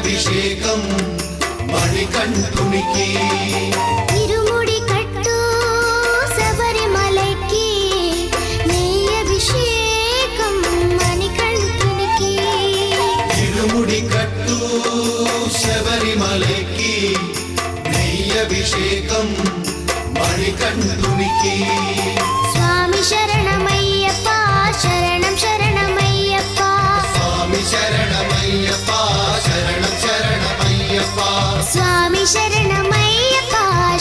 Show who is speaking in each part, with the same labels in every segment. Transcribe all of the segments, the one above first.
Speaker 1: అభిషేకం మణికంఠునికి
Speaker 2: ఇరుముడి కట్టు శబరిమలకి నెయ్యి అభిషేకం మణికంఠునికి
Speaker 1: ఇరుముడి కట్టు శబరిమలకి నెయ్యి అభిషేకం మణికంఠునికి
Speaker 2: స్వామి శరణమయ్యప్ప శరణం శరణమయ్యప్ప
Speaker 1: స్వామి శరణమయ్యప్ప శరణం శరణమయ్యప్ప
Speaker 2: స్వామి శరణమయ్యప్ప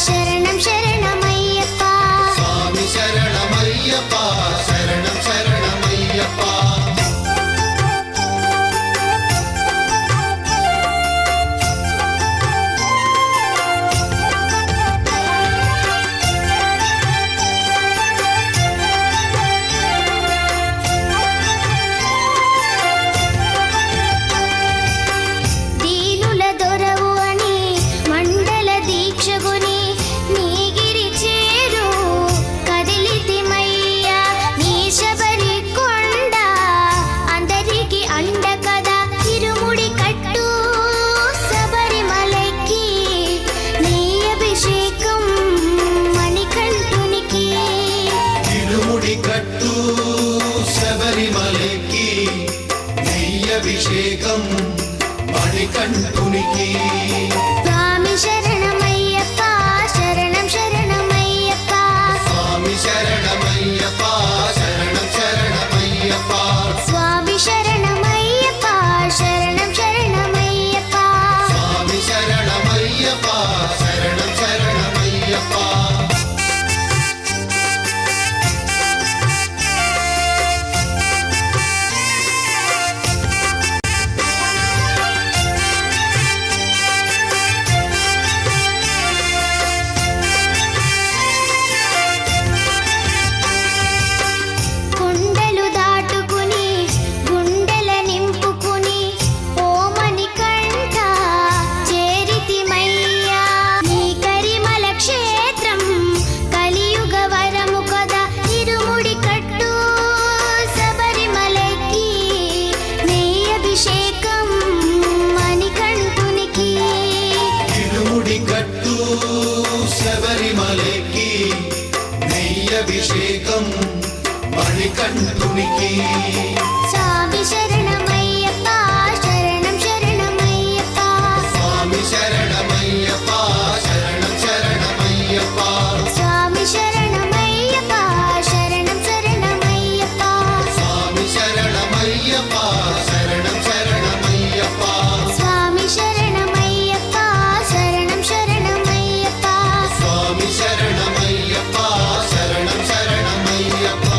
Speaker 2: శరణం శరణమయ్యప్ప
Speaker 1: స్వామి శరణమయ్యప్ప శరణం శరణమయ్యప్ప
Speaker 2: దీనుల దొరవు అని మండల దీక్షగుని నీగిరి చేరు కదిలితిమయ్యా నీ శబరి కొండ అందరికి అండ కదా ఇరుముడి కట్టు శబరిమలకి నీ అభిషేకం మణికంఠునికి
Speaker 1: ఇరుముడి కట్టు శబరిమలకి నెయ్యి అభిషేకం మణికంఠునికి
Speaker 2: స్వామి శరణమయ్యప్ప శరణం శరణమయ్యప్ప
Speaker 1: స్వామి శరణమయ్యప్ప శరణం శరణమయ్యప్ప
Speaker 2: స్వామి శరణమయ్యప్ప శరణం శరణమయ్యప్ప
Speaker 1: స్వామి శరణమయ్యప్ప శరణం శరణమయ్యప్ప
Speaker 2: కొండలు దాటుకుని గుండెల నింపుకుని ఓమని కంట చేరితిమయ్యా నీ కరిమల క్షేత్రం కలియుగ వరము కదా ఇరుముడి కట్టు శబరిమలకి నెయ్యి అభిషేకం మణికంఠునికి
Speaker 1: ఇరుముడి కట్టు శబరిమలకి నెయ్యి అభిషేకం మణికంఠునికి
Speaker 2: స్వామి శరణమయ్యప్ప శరణం శరణమయ్యప్ప
Speaker 1: స్వామి శరణమయ్యప్ప శరణం శరణమయ్యప్ప
Speaker 2: స్వామి శరణమయ్యప్ప శరణం శరణమయ్యప్ప
Speaker 1: స్వామి శరణమయ్యప్ప శరణం శరణమయ్యప్ప
Speaker 2: స్వామి శరణమయ్యప్ప శరణం శరణమయ్యప్ప
Speaker 1: స్వామి శరణమయ్యప్ప శరణం శరణమయ్యప్ప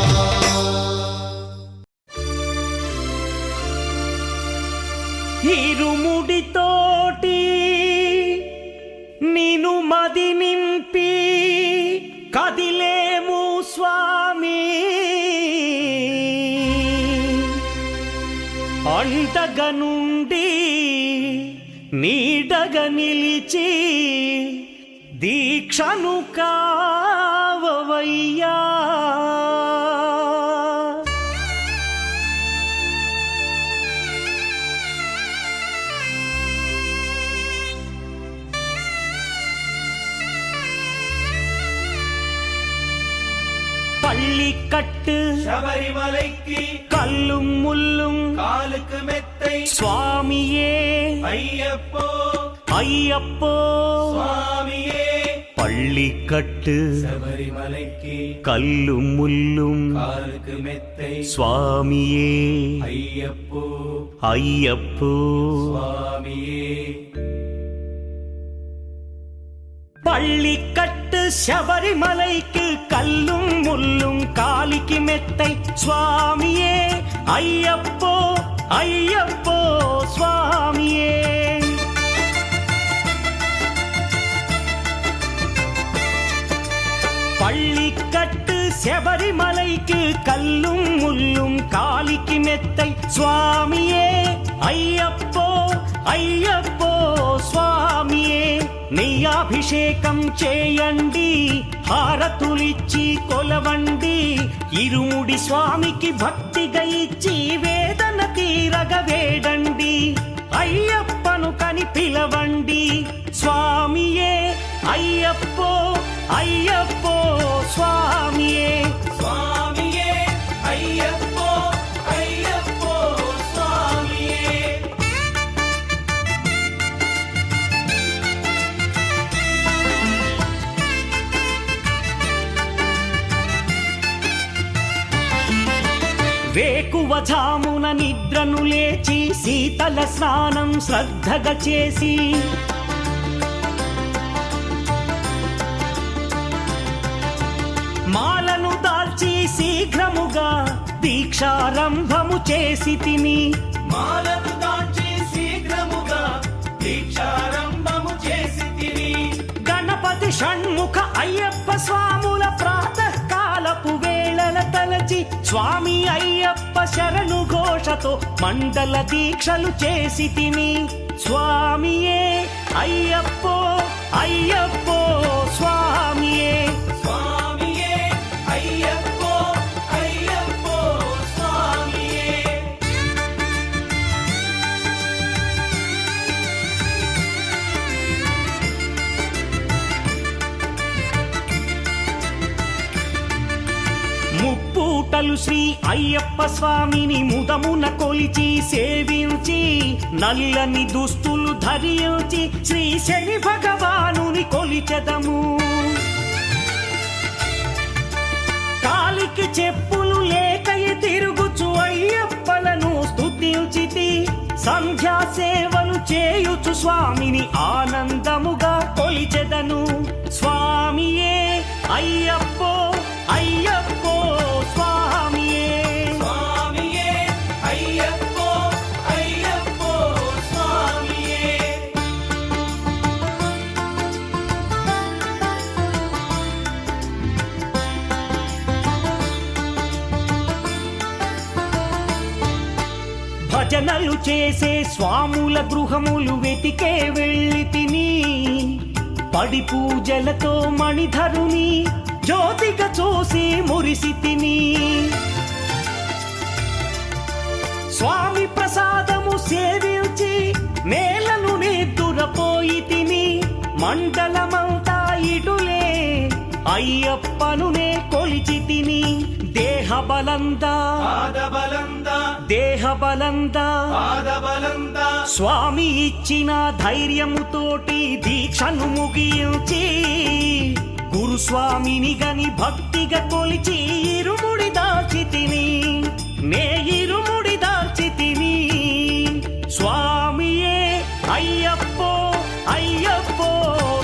Speaker 3: ఇరుముడితోటి నిను మది నింపి కదిలేము స్వామి అంటగా నుండి నీడగా నిలిచి దీక్షను కావవయ్యా பள்ளிக்கட்டு
Speaker 4: ശബരിമലയ്ക്ക്
Speaker 3: கல்லும் முள்ளும்
Speaker 4: കാലുക്ക് മെത്തൈ
Speaker 3: சுவாமியே
Speaker 4: അയ്യപ്പോ
Speaker 3: ஐயப்போ
Speaker 4: സ്വാമിയേ
Speaker 3: பள்ளிக்கட்டு
Speaker 4: ശബരിമലയ്ക്ക്
Speaker 3: கல்லும் முள்ளும்
Speaker 4: കാലുക്ക് മെത്തൈ
Speaker 3: சுவாமியே
Speaker 4: അയ്യപ്പോ
Speaker 3: ஐயப்போ
Speaker 4: സ്വാമിയേ
Speaker 3: பள்ளிக்கட்டு శబరిమలైக்கு கல்லும் முள்ளும் காலிக்கு மெத்தை சுவாமியே ஐயப்போ ஐயப்போ சுவாமியே பள்ளிக்கட்டு శబరిమలైக்கு கல்லும் முள்ளும் காலிக்கு மெத்தை சுவாமியே ஐயப்போ ஐயப்போ స్వామియే నెయ్యాభిషేకం చేయండి హారతులిచ్చి కొలవండి ఇరుముడి స్వామికి భక్తిగా ఇచ్చి వేదన తీరగ వేడండి అయ్యప్పను కని అయ్యప్పో స్వామియే
Speaker 4: స్వామియే అయ్యప్పో అయ్యప్పో స్వామియే
Speaker 3: వేకువజామున నిద్రను లేచి శీతల స్నానం శ్రద్ధగా చేసి మాలను దాల్చి శీఘ్రముగా దీక్షారంభము చేసి తిని
Speaker 4: మాలను దాల్చి శీఘ్రముగా దీక్షారంభము చేసి తిని
Speaker 3: గణపతి షణ్ముఖ అయ్యప్ప స్వాముల ప్రాతకాలపు వేళల తలచి స్వామి అయ్యప్ప శరణు ఘోషతో మండల దీక్షలు చేసి తిని స్వామియే అయ్యప్పో అయ్యప్పో స్వామియే
Speaker 4: స్వామియే అయ్యప్పో అయ్యప్పో స్వామియే
Speaker 3: ముప్పూటలు శ్రీ అయ్యప్ప స్వామిని ముదమున కొలిచి సేవించి నల్లని దుస్తులు ధరించి శ్రీ శని భగవానుని కొలిచెదము కాలికి చెప్పులు లేకయి తిరుగుచు అయ్యప్పలను స్తుతించితి సంధ్యా సేవలు చేయుచు స్వామిని ఆనందముగా కొలిచెదను స్వామియే అయ్యప్పో అయ్యప్పో స్వామియే
Speaker 4: స్వామియే అయ్యప్పో అయ్యప్పో స్వామియే
Speaker 3: భజనలు చేసే స్వాముల గృహములు వెతికే వెళ్ళి తిని పడి పూజలతో మణిధరుని జ్యోతిగా చూసి మురిసి తిని స్వామి ప్రసాదము సేవించి నేలను నిద్దురపోయి తిని మండలమంతా ఇటులే అయ్యప్పనునే కొలిచి తిని దేహబలందా
Speaker 4: పాదబలందా
Speaker 3: దేహబలందా
Speaker 4: పాదబలందా
Speaker 3: స్వామి ఇచ్చిన ధైర్యముతోటి దీక్షను ముగించి గురుస్వామిని గని భక్తిగా కొలిచి ఇరుముడి దాచి తిని నే ఇరుముడి దాచి తిని స్వామియే అయ్యప్పో అయ్యప్పో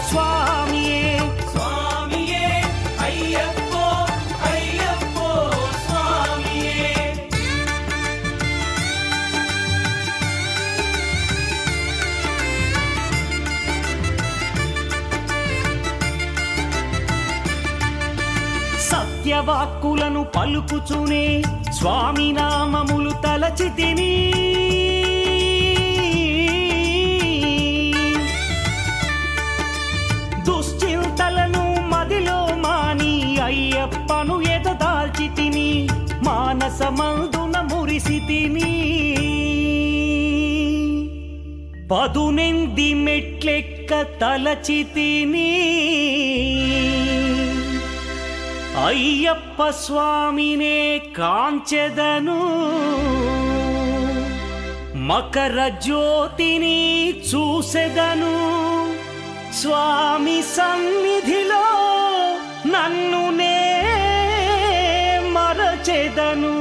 Speaker 3: స్వామియే
Speaker 4: స్వామియే అయ్యప్పో అయ్యప్పో స్వామియే
Speaker 3: సత్యవాక్కులను పలుకుచునే స్వామి నామములు తలచి తిని దుశ్చింతలను మదిలో మాని అయ్యప్పను ఎదదాల్చి తిని మానసమందున మురిసి తిని పదునెంది మెట్లెక్క తలచి తిని అయ్యప్ప స్వామినే కాంచెదను మకర జ్యోతిని చూసెదను స్వామి సన్నిధిలో నన్ను నే మరచెదను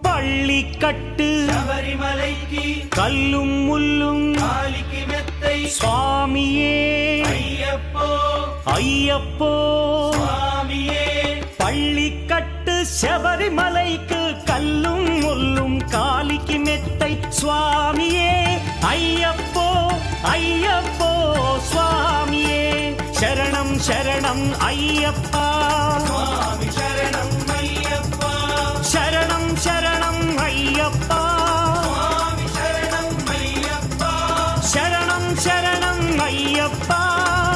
Speaker 3: పళ్ళి కట్టు
Speaker 4: శబరిమలైకి
Speaker 3: కల్లుం ముల్లుం
Speaker 4: కాలికి మెత్తై
Speaker 3: స్వామియే
Speaker 4: అయ్యప్పో
Speaker 3: అయ్యప్పో
Speaker 4: స్వామియే
Speaker 3: பள்ளிக்கட்டு శబరిమலைக்கு கல்லும் முள்ளும் காலிக்கு மெத்தை சுவாமியே ஐயப்போ ஐயப்போ சுவாமியே శరణం శరణం అయ్యప్పా
Speaker 4: స్వామి శరణం అయ్యప్ప
Speaker 3: శరణం శరణం అయ్యప్పా
Speaker 4: స్వామి శరణం అయ్యప్ప
Speaker 3: శరణం శరణం అయ్యప్పా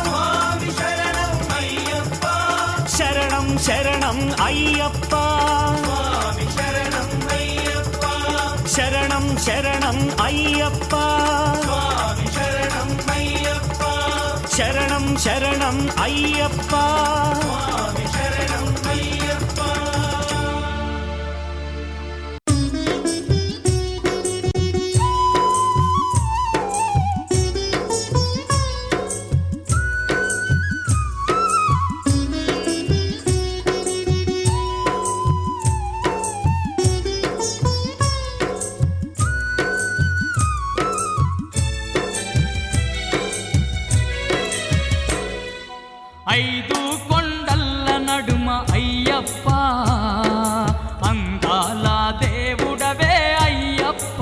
Speaker 4: స్వామి శరణం అయ్యప్ప
Speaker 3: శరణం శరణం అయ్యప్పా
Speaker 4: స్వామి శరణం అయ్యప్ప
Speaker 3: శరణం శరణం అయ్యప్పా
Speaker 4: స్వామి శరణం అయ్యప్ప
Speaker 3: శరణం శరణం అయ్యప్ప
Speaker 4: స్వామి శరణం అయ్యప్ప.
Speaker 5: ఐదు కొండల్ల నడుమ అయ్యప్ప అందాల దేవుడవే అయ్యప్ప.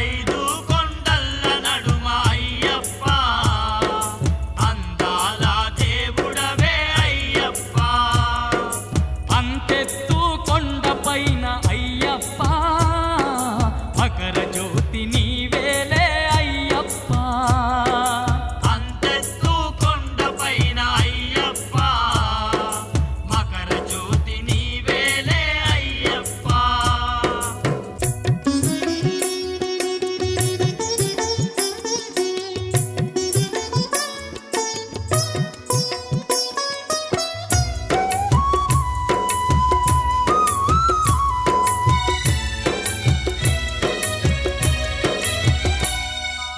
Speaker 6: ఐదు కొండల్ల నడుమ అయ్యప్ప అందాల దేవుడవే అయ్యప్ప.
Speaker 5: అంతెత్తు కొండపైన అయ్యప్ప మకర జ్యోతి నీవేలే అయ్యప్ప.
Speaker 6: అంతెత్తు కొండపైన అయ్యప్ప మకర జ్యోతి నీవేలే అయ్యప్ప.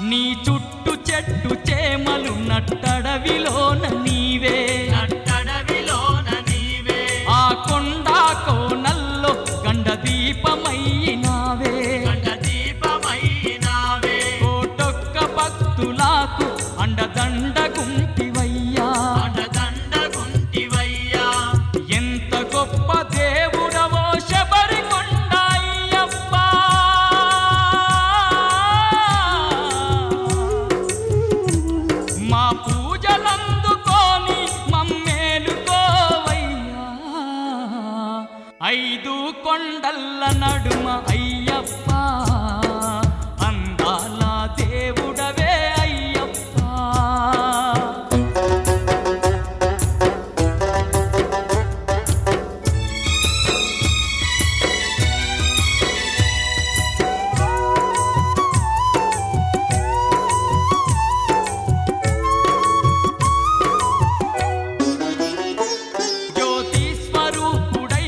Speaker 5: నీ చుట్టు చెట్టు చేమలు నట్టడవిలోన నీవే.
Speaker 6: నట్టడవిలోన నీవే
Speaker 5: ఆ కొండ కోనల్లో గండ దీపమైనావే.
Speaker 6: గండ దీపమైనావే.
Speaker 5: కోటొక్క భక్తులకు అండదండ గుంటివయ్యా.
Speaker 6: అండదండగుంటివయ్యా.
Speaker 5: ఎంత గొప్ప దేవుడవో శబరికొండ అయ్యప్ప. మా పూజలందుకోని మమ్మేలుకోవయ్యా. ఐదు కొండల్ల నడుమ అయ్యప్ప అందాల దేవుడవే అయ్యప్ప. జ్యోతి స్వరూపుడై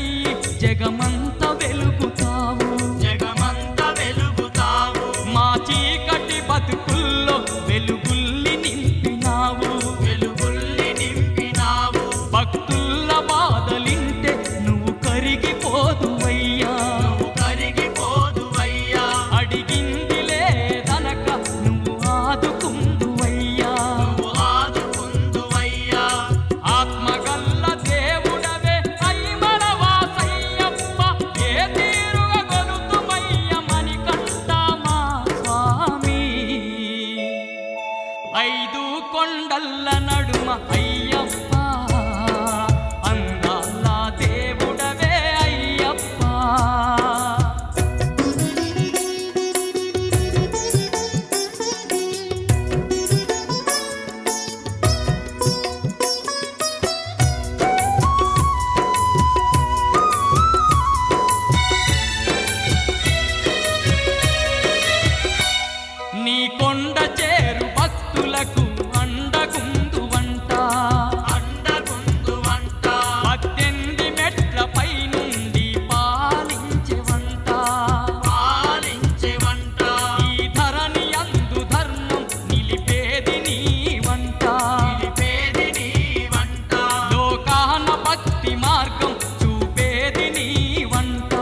Speaker 5: జగమంత వెలుగుతావు.
Speaker 6: జగమంత వెలుగుతావు.
Speaker 5: మా చీకటి బతుకుల్లో వెలుగుల్ని నింపినావు.
Speaker 6: వెలుగుల్ని నింపినావు.
Speaker 5: భక్తుల బాధలింటే నువ్వు కరిగిపోదువయ్యా.
Speaker 6: నువ్వు కరిగిపోదువయ్యా.
Speaker 5: అడిగింది లేదనక నువ్వు ఆదుకుందువయ్యా.
Speaker 6: నువ్వు ఆదుకుందువయ్యా.
Speaker 5: ఆత్మగల్ల దేవుడవే అయ్యమల వాసయ్యప్ప. ఏ తీరుగా గొలుతుమయ్య మణికంఠ మా స్వామి. ఐదు కొండల్ల నడుమ అయ్యప్ప అందాల దేవుడవే అయ్యప్ప. నీ కొండ చేరు భక్తులకు అండగుందువంట.
Speaker 6: అండగుందువంట.
Speaker 5: 18 మెట్లపై నుండి పాలించెవంట.
Speaker 6: పాలించెవంట.
Speaker 5: ఈ ధరణి అందు ధర్మం నిలిపేది నీవంట.
Speaker 6: నిలిపేది నీవంట.
Speaker 5: లోకాన భక్తి మార్గం చూపేది నీవంట.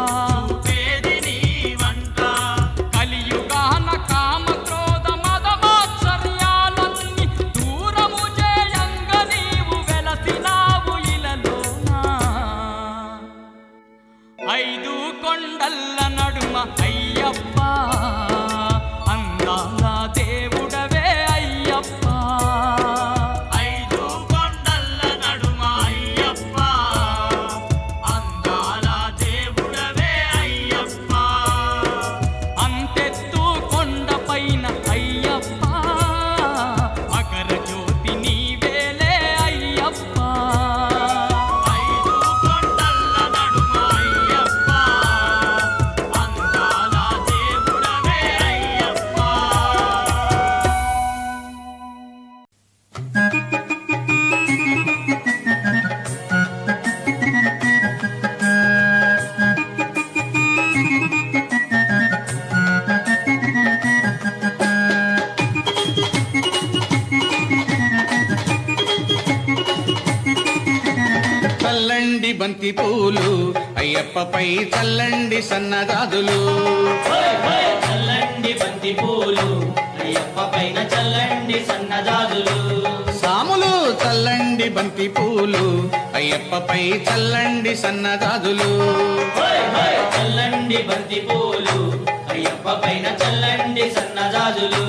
Speaker 6: చూపేది నీవంట.
Speaker 5: కలియుగాన కామ క్రోధ మద మాత్సర్యాలన్నీ దూరము చేయంగ నీవు వెలసినావు ఇలలోనా. ఐదు కొండల్ల నడుమ అయ్యప్ప అందాల దేవుడవే అయ్యప్ప.
Speaker 6: ఐదు కొండల్ల నడుమ అయ్యప్ప అందాల దేవుడవే అయ్యప్ప.
Speaker 5: అంతెత్తు కొండపైన అయ్యప్ప మకర జ్యోతి నీవేలే అయ్యప్ప.
Speaker 6: ఐదు కొండల్ల నడుమ అయ్యప్ప అందాల దేవుడవే
Speaker 7: బంతి పూలు అయ్యప్పపై చల్లండి సన్నజాజులు
Speaker 6: చల్లండి బంతి పూలు అయ్యప్ప పైన చల్లండి సన్నజాజులు
Speaker 7: సాములు చల్లండి బంతి పూలు అయ్యప్పపై చల్లండి సన్నజాజులు
Speaker 6: చల్లండి బంతి పూలు అయ్యప్ప పైన చల్లండి సన్నజాజులు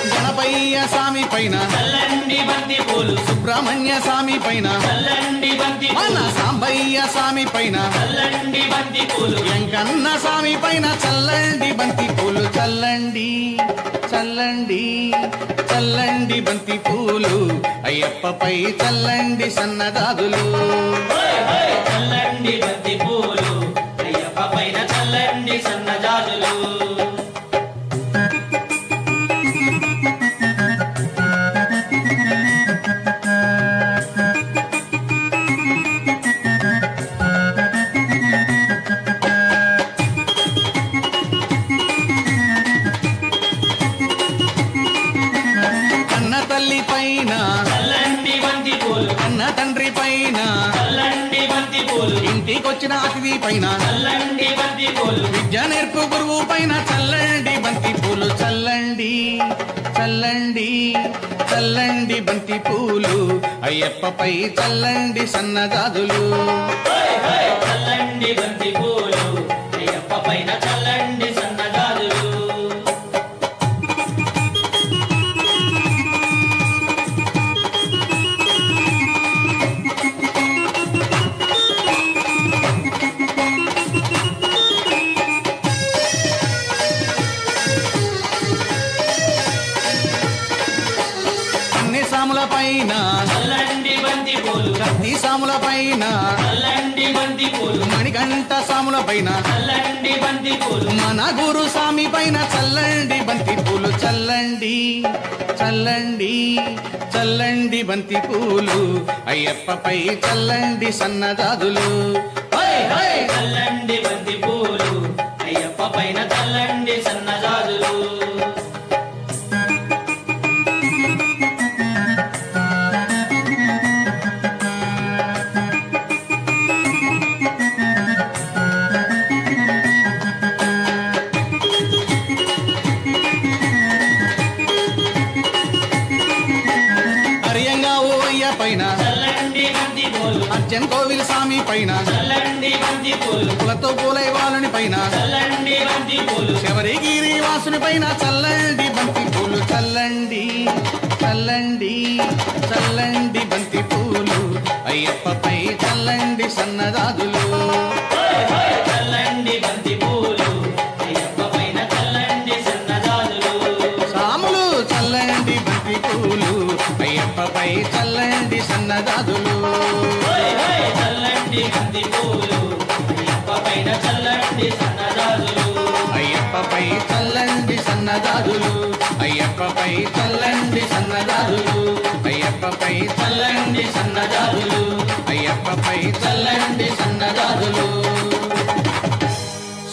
Speaker 7: గణపయ్య స్వామి పైన
Speaker 6: చల్లండి బంతి పూలు
Speaker 7: సుబ్రహ్మణ్య స్వామి పైన
Speaker 6: చల్లండి బంతి
Speaker 7: మన
Speaker 6: పూలు
Speaker 7: సాంబయ్య స్వామి పైన
Speaker 6: చల్లండి బంతి పూలు
Speaker 7: వెంకన్న స్వామి పైన చల్లండి బంతి పూలు చల్లండి చల్లండి చల్లండి బంతి పూలు అయ్యప్పపై చల్లండి సన్నజాజులు
Speaker 6: చల్లండి బంతి పూలు అయ్యప్ప పైన చల్లండి సన్నజాజులు
Speaker 7: కన్న తల్లి పైన
Speaker 6: చల్లండి బంతి పూలు
Speaker 7: కన్న తండ్రి పైన
Speaker 6: చల్లండి బంతి పూలు
Speaker 7: ఇంటికొచ్చిన అతిథి పైన
Speaker 6: చల్లండి బంతి పూలు
Speaker 7: విద్య నేర్పు గురువు పైన చల్లండి బంతి పూలు చల్లండి చల్లండి చల్లండి బంతి పూలు అయ్యప్పపై చల్లండి సన్నజాజులు
Speaker 6: చల్లండి బంతి పూలు అయ్యప్ప పైన చల్లండి సన్నజాజులు
Speaker 7: అన్ని సాముల పైన
Speaker 6: చల్లండి బంతి పూలు
Speaker 7: కత్తి సాముల పైన
Speaker 6: చల్లండి బంతి పూలు
Speaker 7: మణికంఠ సాముల పైన
Speaker 6: చల్లండి బంతి పూలు
Speaker 7: మన గురు స్వామి పైన చల్లండి బంతి పూలు చల్లండి చల్లండి చల్లండి బంతి పూలు అయ్యప్పపై చల్లండి సన్నజాజులు
Speaker 6: చల్లండి బంతి పూలు అయ్యప్ప పైన చల్లండి సన్నజాజులు
Speaker 7: హరియంగా ఓయ్య పైన
Speaker 6: చల్లండి బంతి పూలు
Speaker 7: అర్జన్ కోవిల్ స్వామి పైన
Speaker 6: చల్లండి బంతి పూలు
Speaker 7: పూలతో పూలై వాళ్ళని పైన
Speaker 6: చల్లండి బంతి పూలు
Speaker 7: శబరిగిరి వాసుని పైన చల్లండి బంతి పూలు చల్లండి చల్లండి చల్లండి బంతి పూలు అయ్యప్పపై చల్లండి సన్నజాజులు
Speaker 6: చల్లండి బంతి పూలు అయ్యప్ప పైన చల్లండి సన్నజాజులు
Speaker 7: సాములు చల్లండి బంతి పూలు అయ్యప్పపై చల్లండి సన్నజాజులు
Speaker 6: చల్లండి బంతి పూలు అయ్యప్ప పైన చల్లండి సన్నజాజులు
Speaker 7: అయ్యప్పపై చల్లండి సన్నజాజులు అయ్యప్పపై చల్లండి సన్నజాజులు అయ్యప్పపై చల్లండి సన్నజాజులు అయ్యప్పపై చల్లండి సన్నజాజులు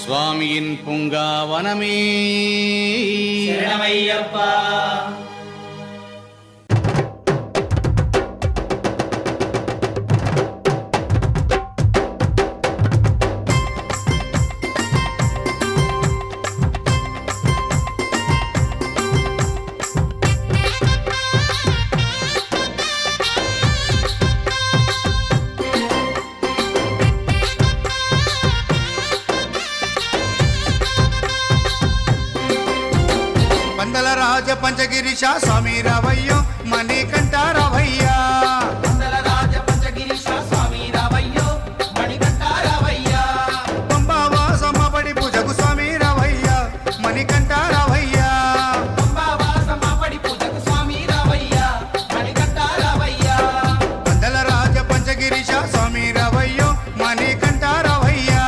Speaker 7: స్వామియిన్ పుంగావనమే
Speaker 6: శరణమయ్యప్ప
Speaker 8: పందల రాజ పంచగిరిశ స్వామి రావయ్యో మణికంఠ రావయ్యా పంబావాసమ్మ పడి పూజకు స్వామి రావయ్యా మణికంఠ రావయ్యా పందల రాజ పంచగిరిశ స్వామి రావయ్యో మణికంఠ రావయ్యా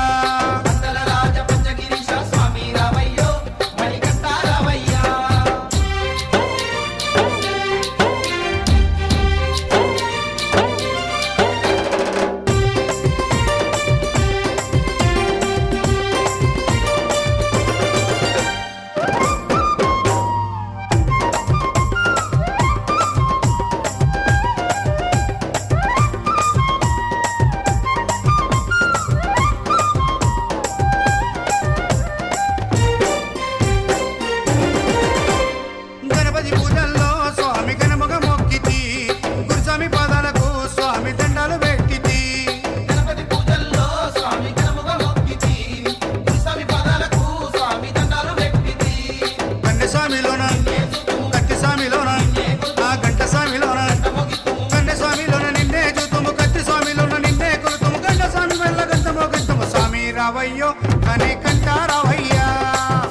Speaker 8: రావయ్యో మణికంఠ రావయ్యా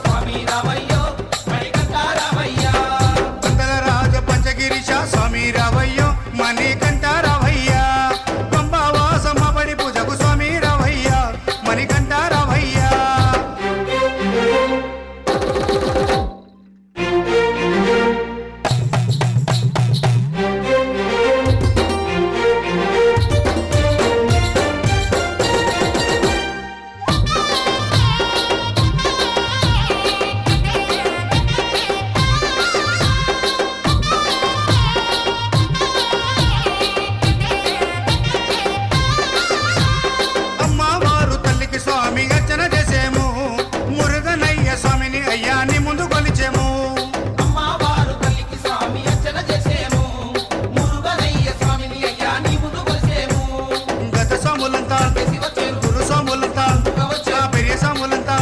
Speaker 6: స్వామి రావయ్యో మణికంఠ రావయ్యా
Speaker 8: పందల రాజ పంచగిరిశ స్వామి రావయ్యో మణికంఠ రావయ్యా పంబావాసమ బడి పూజకు స్వామి రావయ్యా మణికంఠ రావయ్యా అమ్మవారు తల్లికి స్వామి అర్చన చేసేము మురుగనయ్య స్వామిని అయ్యాని ముందు కొలిచేము
Speaker 6: అమ్మవారు తల్లికి స్వామి అర్చన చేసేము మురుగనయ్య స్వామిని అయ్యా నీ ముందు కొలిసేము
Speaker 8: గత స్వాములంతా గురు స్వాములంతా పెరియ స్వాములంతా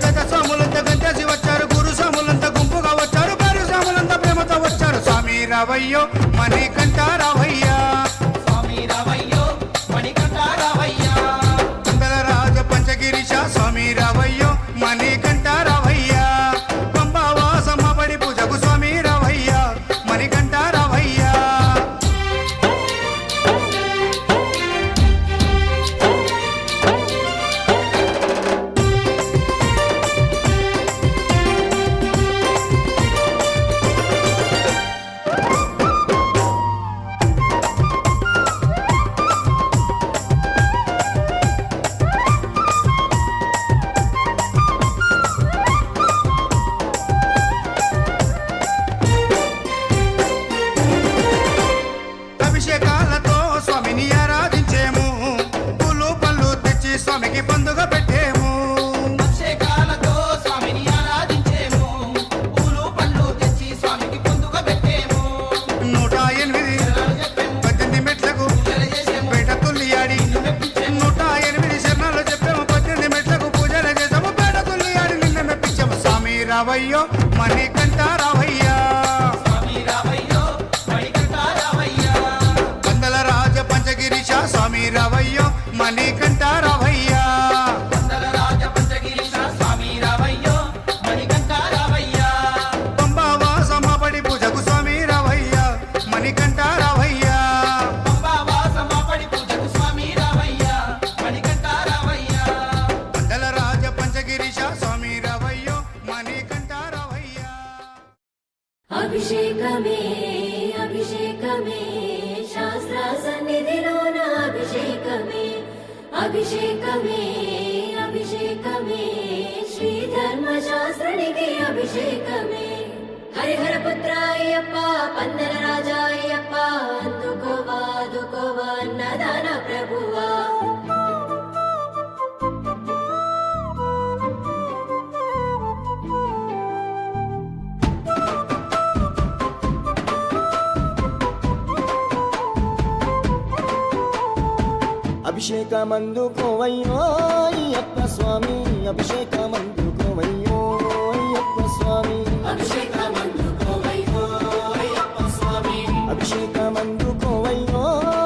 Speaker 8: గత స్వాములంతా గంటేసి వచ్చారు గురు స్వాములంతా గుంపుగా వచ్చారు భార్య స్వాములంతా ప్రేమతో వచ్చారు స్వామి రావయ్యో మణికంఠ రావయ్యా
Speaker 6: స్వామి రావయ్యో మణికంఠ రావయ్యా
Speaker 8: పందల రాజ పంచగిరిశ స్వామి రావయ్యో మణికంఠ రావయ్యా పంబావాసమ బడి పూజకు స్వామి రావయ్యా మణికంఠ రావయ్యా అభిషేకాలతో స్వామిని ఆరాధించేము పూలు పళ్ళు తెచ్చి స్వామికి పండుగ పెట్టేము
Speaker 6: అభిషేకాలతో స్వామిని ఆరాధించేము పూలు పండ్లు తెచ్చి స్వామికి పొందుగా పెట్టేము
Speaker 8: 108 18 మెట్లకు పేట తుల్లియాడి 108 శరణాలు చెప్పాము 18 మెట్లకు పూజలు చేసాము పేట తుల్లియాడి నిన్న మెప్పించాము స్వామి రావయ్యో మణికంఠ రావయ్యా
Speaker 6: స్వామి రావయ్యో మణికంఠ రావయ్యా
Speaker 8: పందల రాజ పంచగిరిశ స్వామి రావయ్యో మణికంఠ రావయ్యా
Speaker 6: పందల రాజ పంచగిరిశ స్వామి రావయ్యో మణికంఠ రావయ్యా
Speaker 8: పంబావాసమ బడి పూజకు స్వామి రావయ్యా మణికంఠ రావయ్యా
Speaker 6: పంబావాసమ పడి పూజకు స్వామి రావయ్యా మణికంఠ రావయ్యా
Speaker 8: పందల రాజ పంచగిరిశ స్వామి రావయ్యో మణికంఠ రావయ్యా
Speaker 9: అభిషేకమే అభిషేకమే శాస్త్ర సన్నిధిలోన అభిషేకమే అభిషేకమే అభిషేకమే శ్రీ ధర్మశాస్త్రునికి అభిషేకమే హరిహర పుత్ర అయ్యప్ప పందల రాజా అయ్యప్ప అందుకోవా అందుకోవా అన్నదాన ప్రభువా
Speaker 10: అభిషేకమందుకోవయ్యో అయ్యప్ప స్వామి అభిషేకమందుకోవయ్యో అయ్యప్ప స్వామి
Speaker 9: అభిషేకమందుకోవయ్యో అయ్యప్ప స్వామి
Speaker 10: అభిషేకమందుకోవయ్యో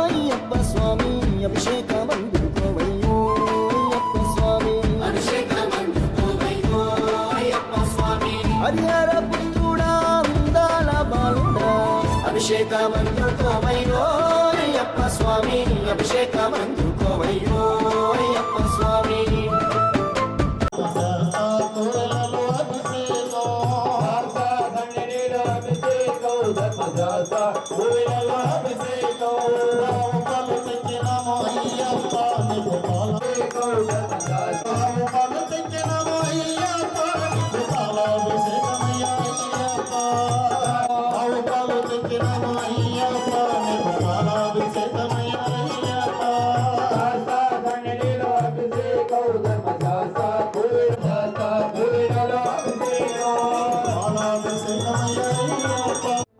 Speaker 10: అయ్యప్ప స్వామి అభిషేకమందుకోవయ్యో అయ్యప్ప స్వామి
Speaker 9: అభిషేకమందుకోవయ్యో అయ్యప్ప స్వామి
Speaker 10: హరిహర పుత్రుడా ఉందాల బాలుడా అభిషేకమందుకోవయ్యో అయ్యప్ప స్వామి అభిషేకమందుకోవయ్యో అయ్యప్ప స్వామి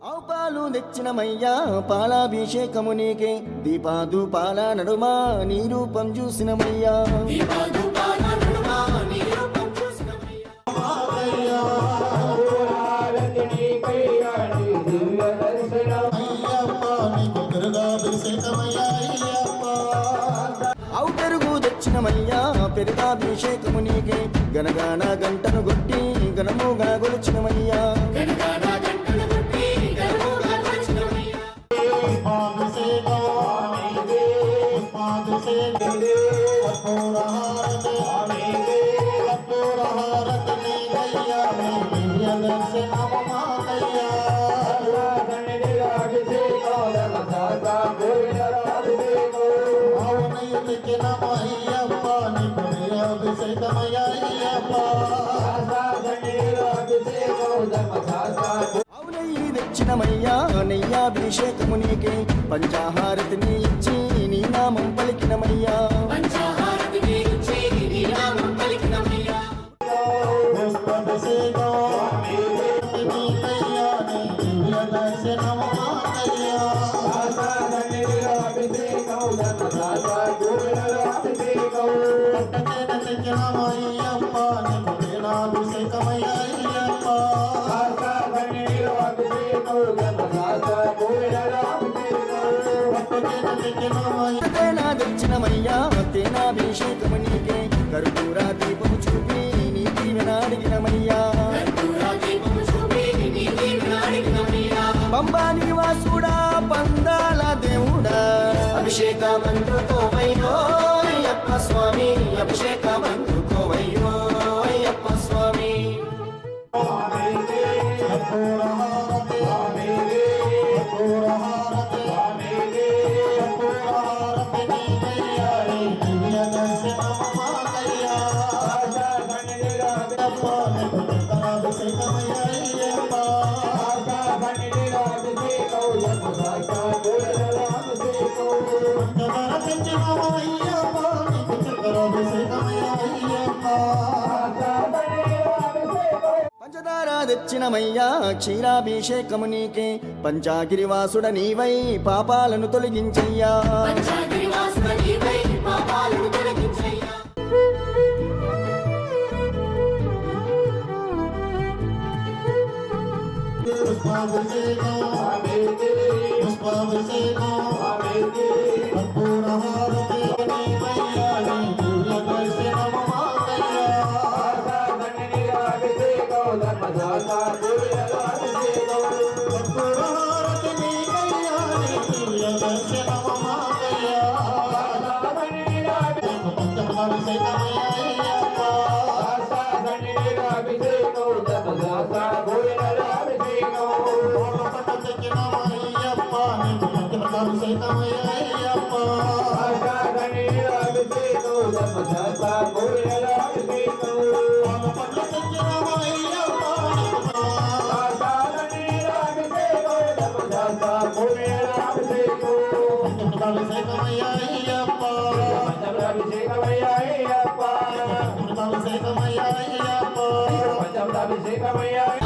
Speaker 10: ఆవుపాలు తెచ్చినమయ్యా పాలాభిషేకము నీకే దీపాదుపాల నడుమా నీ రూపం చూసినమయ్యా ఆవు పెరుగు తెచ్చినమయ్యా పెరుగాభిషేకము నీకే గనగాన గంటను కొట్టి గణముగా గొలిచినమయ్యా అవునయ్యి తెచ్చినమయ్యా నెయ్యాభిషేకము నీకే పంచాహారతిని ఇచ్చి నీ నామం పలికినమయ్యా తెచ్చినమయ్యా తేనాభిషేకము నీకే కర్పూర దీపము చూపి నీ దీవెన అడిగినమయ్యా పంబా నివాసుడా పందాల దేవుడా అభిషేకమందుకోవయ్యో అయ్యప్ప స్వామి అభిషేకమందుకోవయ్యో అయ్యప్ప స్వామి పంచదార తెచ్చినమయ్యా క్షీరాభిషేకము నీకే పంచాగిరివాసుడ నీవై పాపాలను తొలగించయ్యా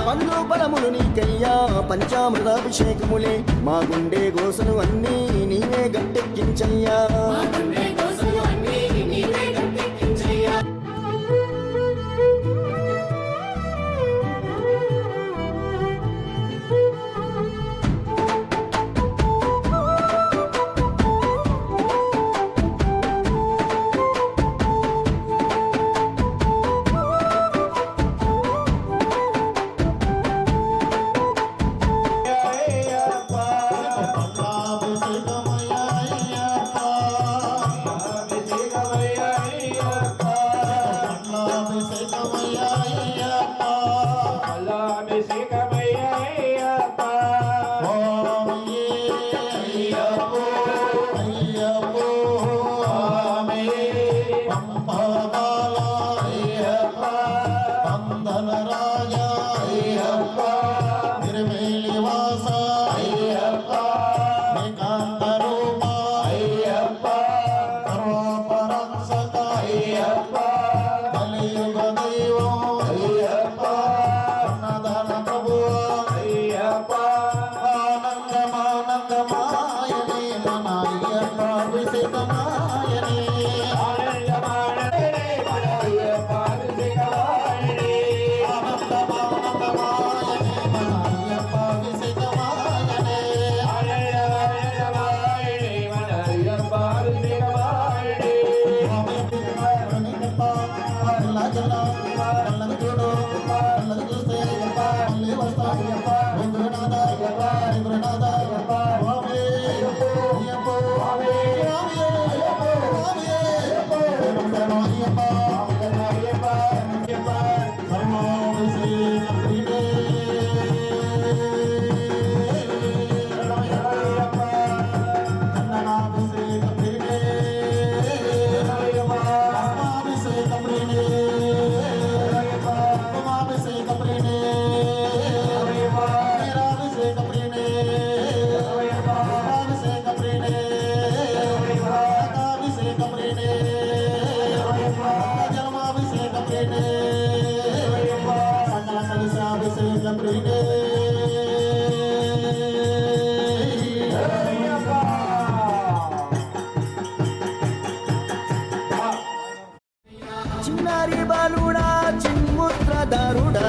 Speaker 10: పండ్లు బలములు నీకయ్యా పంచామృతాభిషేకములే మా గుండె గోసను అన్నీ నీవే గట్టెక్కించయ్యా చిన్నారి బాలుడా చిన్ముద్రదారుడా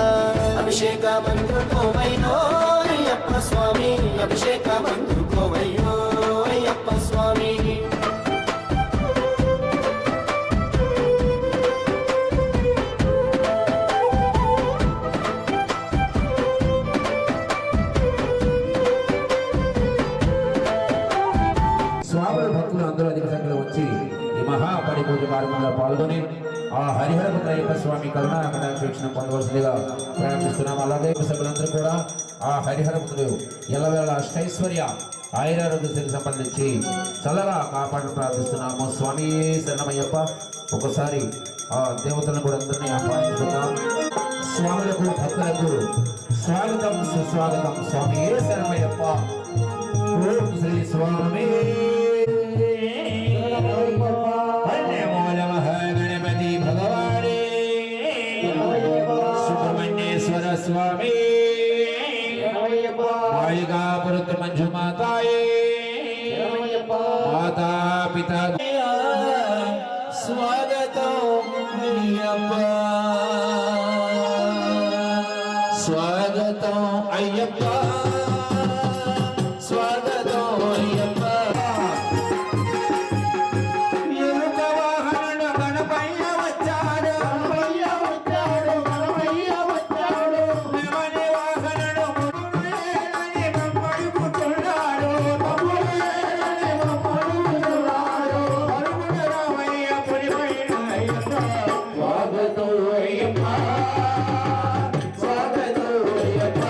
Speaker 9: అభిషేకమందుకోవయ్యో అయ్యప్ప స్వామి అభిషేకమందుకోవయ్యో అయ్యప్ప స్వామి
Speaker 11: స్వాముల భక్తులు అందరూ అధిక సంఖ్యలో వచ్చి ఈ మహాపడి పూజ కార్యక్రమంలో పాల్గొని ఆ హరిహరపుత్ర అయ్యప్ప స్వామి కరుణా కటాక్షణ పొందవలసిందిగా ప్రార్థిస్తున్నాం. అలాగే సభ్యులందరూ కూడా ఆ హరిహరపుత్రుడు ఎల్లవేళ అష్టైశ్వర్య ఆయురారోగ్యకి సంబంధించి చల్లగా కాపాడని ప్రార్థిస్తున్నాము. స్వామి శరణమయ్యప్ప. ఒకసారి ఆ దేవతలను కూడా అందరినీ ఆహ్వానించుకుందాం. స్వాములకు భక్తులకు స్వాగతం సుస్వాగతం. స్వామి శరణమయ్యప్ప. ఓం శ్రీ స్వామి గణపతి భగవానే సుబ్రహ్మణ్యేశ్వర స్వామి మాయికాపురత మంజు మాతాయే మాతా పితా స్వాగతం అయ్యప్ప. స్వాగతం అయ్యప్ప. స్వాగతం అయ్యప్ప. ఎరుక వాహనుడు గణపయ్య వచ్చాడు. మెమని వాహనుడు ముడులేని మమ్మడుకుతున్నాడు. అరుగుడు రామయ్య పులిపైన అయ్యప్ప. స్వాగతం అయ్యప్ప. స్వాగతం అయ్యప్ప.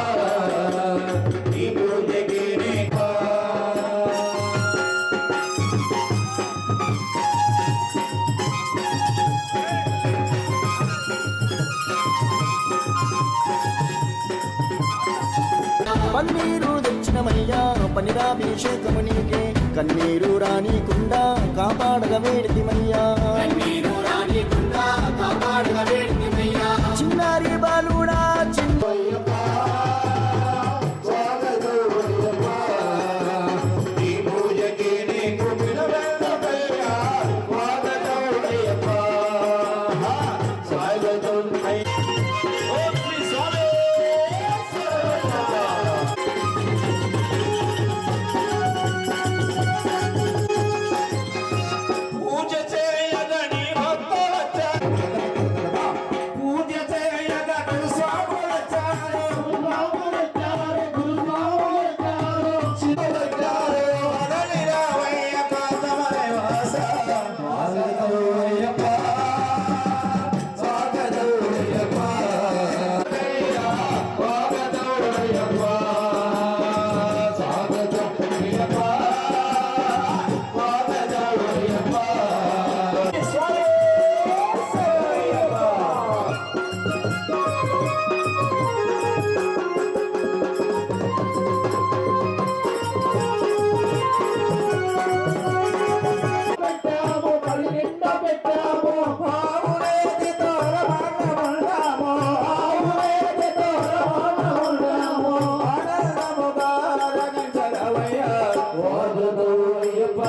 Speaker 11: ఈ పూజకి
Speaker 10: పన్నీరు తెచ్చినమయ్యా పనిరాభిషేకము నీకే కన్నీరు రానికుండా కాపాడగ వేడితిమయ్యా
Speaker 9: కన్నీరు రానికుండా కాపాడుగ వేడితిమయ్యా
Speaker 10: చిన్నారి బాలుడా
Speaker 11: ఈ పూజకి నీకు పిలవెల్లమయ్యా. స్వాగతం అయ్యప్ప. స్వాగతం అయ్యప్ప. ఓం శ్రీ స్వామి పూజ చేయదని భక్తులు వచ్చారు. పూజ చేయదని స్వాములు వచ్చారు. వదలి రావయ్య కాతమనే వాస. స్వాగతం అయ్యప్ప. స్వాగతం అయ్యప్ప. స్వాగతం అయ్యప్ప. స్వాగతం అయ్యప్ప. స్వాగతం అయ్యప్ప. స్వామి శరణమయ్యప్ప. ఆవులేది తోరమాటముండాము. ఆవులేది తోరమాటముండాము. ఆనందముగా రగించగవయ్యా. స్వాగతం అయ్యప్ప.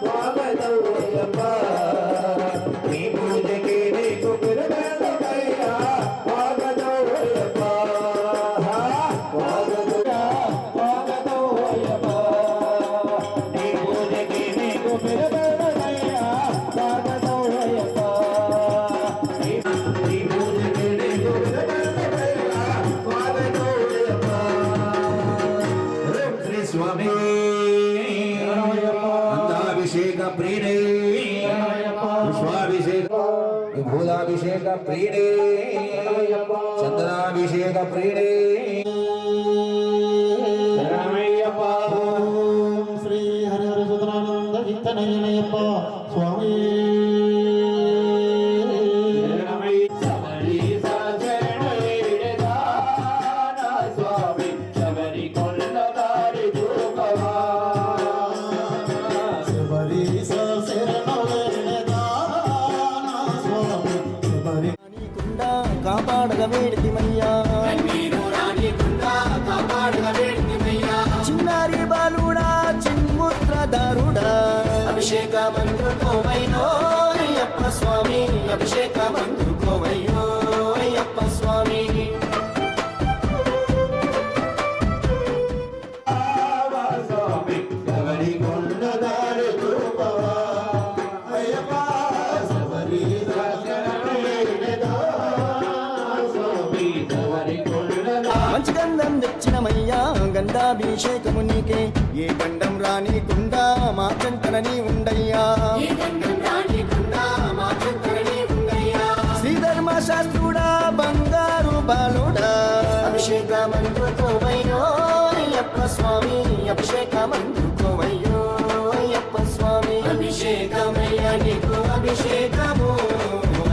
Speaker 11: స్వాగతం అయ్యప్ప. నీ పూజకి నీకు పిలవెల్లమయ్యా. స్వాగతం అయ్యప్ప. స్వాగతం అయ్యప్ప. నీ పూజకి నీకు పిలవెల్లమయ్యా. స్వాగతం అయ్యప్ప. నీ పూజకి నీకు పిలవెల్లమయ్యా. స్వాగతం అయ్యప్ప. ఓం శ్రీ స్వామి అందాభిషేక ప్రీడే పుష్పాభిషేక భూలాభిషేక ప్రీడే చందనాభిషేక ప్రీడే శరణమయ్యప్ప.
Speaker 10: ఓం శ్రీ హరిహర సుతనానంద చింతనయ్యనయ్యప్ప స్వామి కాపాడగ వేడితిమయ్యా.
Speaker 9: కన్నీరు రానికుండా కాపాడుగ వేడితిమయ్యా
Speaker 10: చిన్నారి బాలుడా చిన్ముద్రదారుడా
Speaker 9: అభిషేకమందుకోవయ్యో అయ్యప్ప
Speaker 10: స్వామి అభిషేకం అందుకోవయ్యో అయ్యప్ప స్వామి మంచి గంధం తెచ్చినమయ్యా గంధాభిషేకము నీకే ఏ గండం రానికుండా మా చెంతనని ఉండయ్యా శ్రీధర్మ శాస్త్రుడా బంగారు బాలుడా అభిషేకమందుకోవయ్యో అయ్యప్ప స్వామి అభిషేకమందుకోవయ్యో అయ్యప్ప స్వామి అభిషేకమయ్యా నీకు అభిషేకము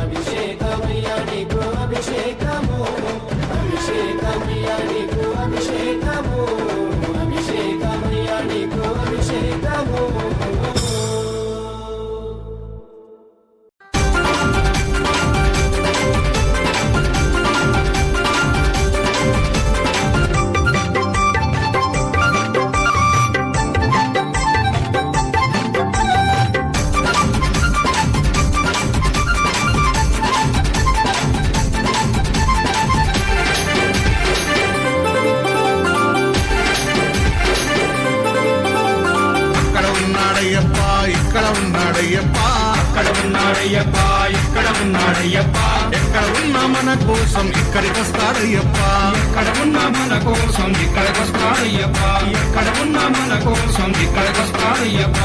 Speaker 10: అభిషేకమయ్యా నీకు అభిషేకము అభిషేకమయ్యా నీకు అభిషేకము అభిషేకమయ్యా నీకు అభిషేకము
Speaker 8: ఇక్కడ ఉన్నాడయ్యప్ప ఇక్కడ ఉన్నాడయ్యప్ప ఎక్కడ ఉన్నా మన కోసం ఇక్కడికి వస్తాడయ్యప్ప ఎక్కడ ఉన్నా మన కోసం ఇక్కడికి వస్తాడయ్యప్ప ఎక్కడ ఉన్నా మన కోసం ఇక్కడికి వస్తాడయ్యప్ప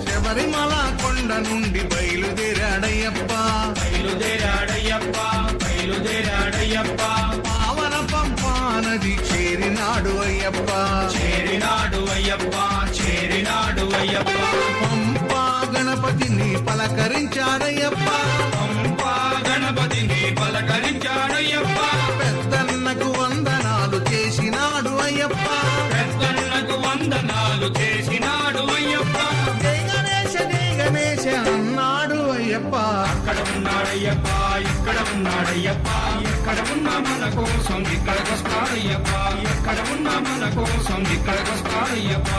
Speaker 8: శబరిమల కొండ నుండి బయలుదేరాడయ్యప్ప పావన పంపా నది చేరినాడు అయ్యప్ప పంపా గణపతిని పలకరించాడయ్యప్ప పెద్దన్నకు వందనాలు చేసినాడు అయ్యప్ప జై గణేశ అన్నాడు అయ్యప్ప
Speaker 6: అక్కడ ఉన్నాడయ్యప్ప ఎక్కడ ఉన్నా మన కోసం ఇక్కడికి వస్తాడయ్యప్ప ఎక్కడ ఉన్నా మన కోసం ఇక్కడికి వస్తాడయ్యప్ప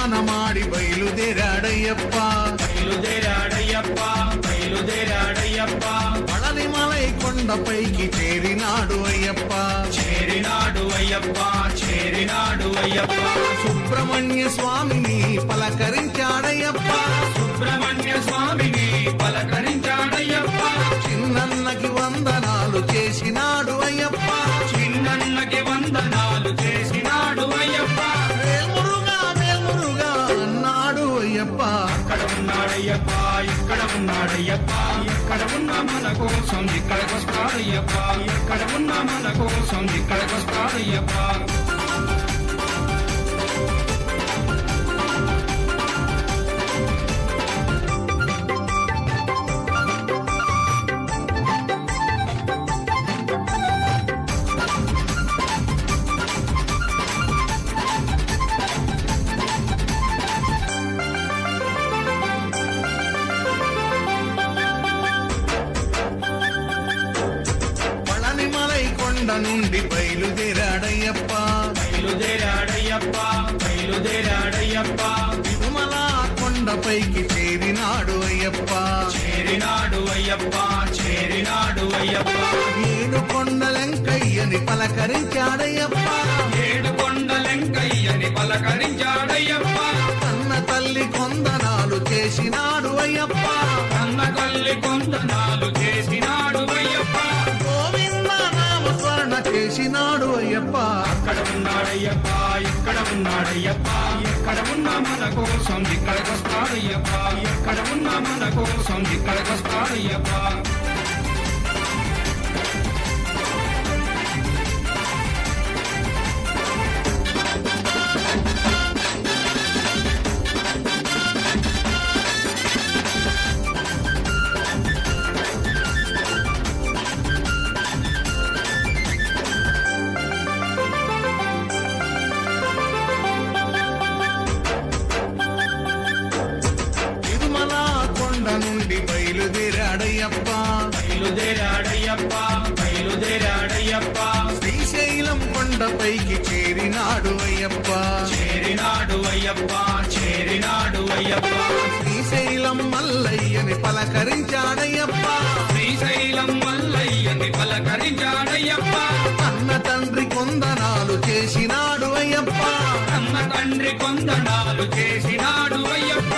Speaker 8: స్నానమాడి బయలుదేరాడయ్యప్ప
Speaker 6: బయలుదేరాడయ్యప్ప బయలుదేరాడయ్యప్ప
Speaker 8: పళనిమలై కొండపైకి చేరినాడు అయ్యప్ప
Speaker 6: చేరినాడు అయ్యప్ప చేరినాడు అయ్యప్ప
Speaker 8: సుబ్రహ్మణ్య స్వామిని పలకరించాడయ్యప్ప
Speaker 6: సుబ్రహ్మణ్య స్వామిని పలకరించాడయ్యప్ప
Speaker 8: చిన్నన్నకి వందనాలు చేసినాడు అయ్యప్ప
Speaker 6: చిన్నన్నకి వందనాలు చేసినాడు అయ్యప్ప
Speaker 8: వేల్మురుగా వేల్మురుగా అన్నాడు అయ్యప్ప
Speaker 6: అక్కడ ఉన్నాడయ్యప్ప ఇక్కడ ఉన్నాడయ్యప్ప ఎక్కడ ఉన్నా మన కోసం ఇక్కడికొస్తాడయ్యప్ప ఎక్కడ ఉన్నా మన కోసం ఇక్కడికొస్తాడయ్యప్ప
Speaker 8: పళనిమలై కొండ నుండి బయలుదేరాడయ్యప్ప
Speaker 6: బయలుదేరాడయ్యప్ప బయలుదేరాడయ్యప్ప
Speaker 8: తిరుమల కొండపైకి చేరినాడు అయ్యప్ప
Speaker 6: చేరినాడు అయ్యప్ప చేరినాడు అయ్యప్ప
Speaker 8: ఏడు కొండలెంకయ్యని పలకరించాడయ్యప్ప
Speaker 6: ఏడు కొండలెంకయ్యని పలకరించాడయ్యప్ప
Speaker 8: కన్న తల్లి కొందనాలు చేసినాడు అయ్యప్ప
Speaker 6: కన్న తల్లి కొందనాలు చేసినాడు అయ్యప్ప
Speaker 8: గోవింద నామ స్మరణ చేసినాడు అయ్యప్ప
Speaker 6: అక్కడ ఉన్నాడయ్యప్ప ఇక్కడ ఉన్నాడయ్యప్ప ఎక్కడ ఉన్నా మన కోసం ఇక్కడికొస్తాడయ్యప్ప ఎక్కడ ఉన్నా మన కోసం ఇక్కడికొస్తాడయ్యప్ప
Speaker 8: తిరుమల కొండ నుండి బయలుదేరాడయ్యప్ప
Speaker 6: బయలుదేరాడయ్యప్ప బయలుదేరాడయ్యప్ప
Speaker 8: శ్రీశైలం కొండపైకి చేరినాడు అయ్యప్ప
Speaker 6: చేరినాడు అయ్యప్ప చేరినాడు అయ్యప్ప
Speaker 8: శ్రీశైలం మల్లయ్యని పలకరించాడయ్యప్ప
Speaker 6: శ్రీశైలం మల్లయ్యని పలకరించాడయ్యప్ప
Speaker 8: అన్న తండ్రి కొందనాలు చేసినాడు అయ్యప్ప
Speaker 6: కన్న తండ్రి కొందనాలు చేసినాడు అయ్యప్ప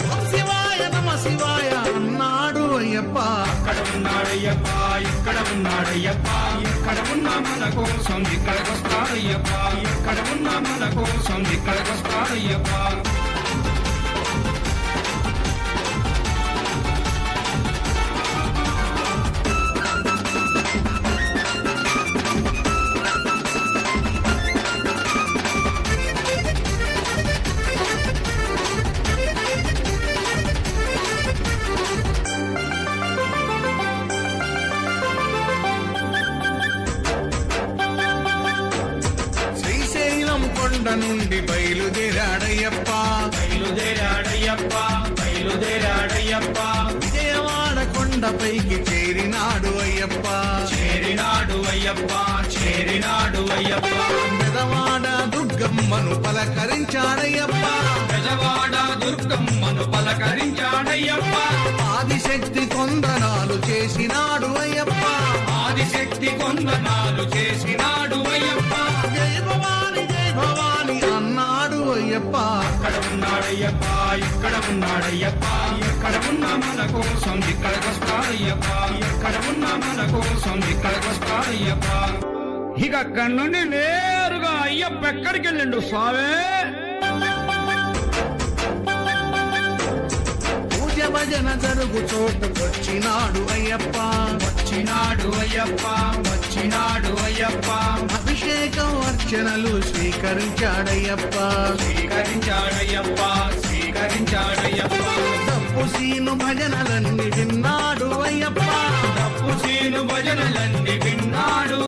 Speaker 8: ఓం శివాయ నమ శివాయ అన్నాడు అయ్యప్ప
Speaker 6: అక్కడ ఉన్నాడయ్యప్ప ఇక్కడ ఉన్నాడయ్యప్ప ఎక్కడ ఉన్నా మన కోసం ఇక్కడికొస్తాడయ్యప్ప ఎక్కడ ఉన్నా మన కోసం ఇక్కడికొస్తాడయ్యప్ప
Speaker 8: శ్రీశైలం కొండ నుండి బయలుదేరాడయ్యప్ప
Speaker 6: బయలుదేరాడయ్యప్ప బయలుదేరాడయ్యప్ప
Speaker 8: విజయవాడ కొండపైకి చేరినాడు అయ్యప్ప
Speaker 6: చేరినాడు అయ్యప్ప చేరినాడు అయ్యప్ప
Speaker 8: పెదవాడ దుర్గమ్మను పలకరించాడయ్యప్ప
Speaker 6: గజవాడ దుర్గమ్మను పలకరించాడయ్యప్ప
Speaker 8: ఆదిశక్తి కొందనాలు చేసినాడు అయ్యప్ప
Speaker 6: ఆదిశక్తి కొందనాలు చేసినాడు అయ్యప్ప
Speaker 8: జై భవాని అన్నాడు అయ్యప్ప
Speaker 6: అక్కడ ఉన్నాడయ్యప్ప ఇక్కడ ఉన్నాడయ్యప్ప ఎక్కడ ఉన్నా మన కోసం ఇక్కడికొస్తాడయ్యప్ప ఎక్కడ ఉన్నా మన కోసం ఇక్కడికొస్తాడయ్యప్ప ఇక అక్కడి నుండి నేరుగా అయ్యప్ప ఎక్కడికి వెళ్ళిండు స్వామి
Speaker 8: పూజ భజన జరుగు చోటుకొచ్చినాడు అయ్యప్ప
Speaker 6: వచ్చినాడు అయ్యప్ప వచ్చినాడు అయ్యప్ప
Speaker 8: అభిషేకం అర్చనలు స్వీకరించాడయ్యప్ప
Speaker 6: స్వీకరించాడయ్యప్ప స్వీకరించాడయ్యప్ప
Speaker 8: తప్పు సీను భజనలన్నీ విన్నాడు అయ్యప్ప
Speaker 6: తప్పు సీను భజనలన్నీ విన్నాడు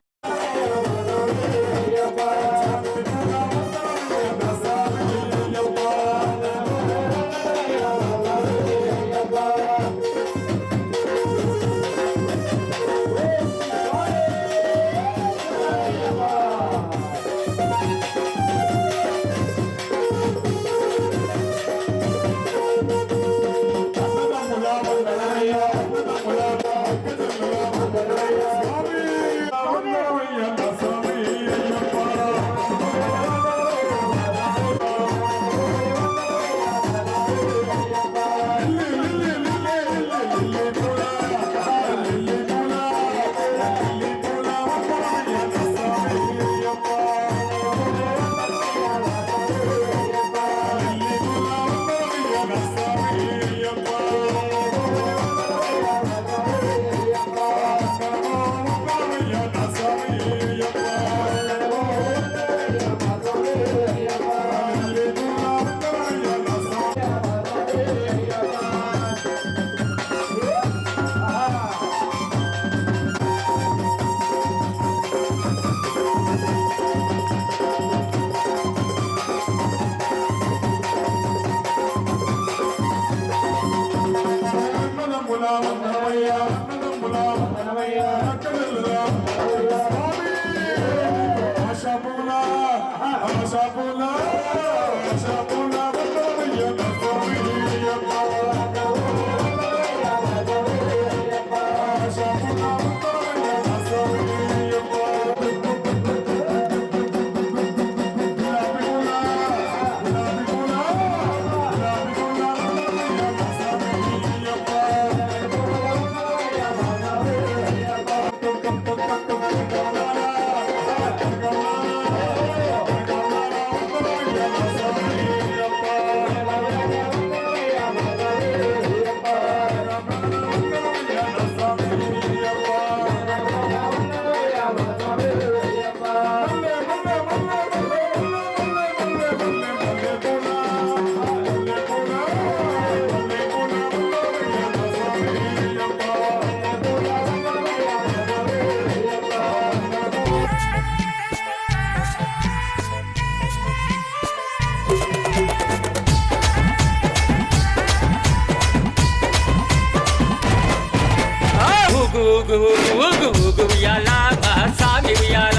Speaker 5: ఊగు ఊగు ఊగు ఊగు ఉయ్యాల మా స్వామి ఉయ్యాల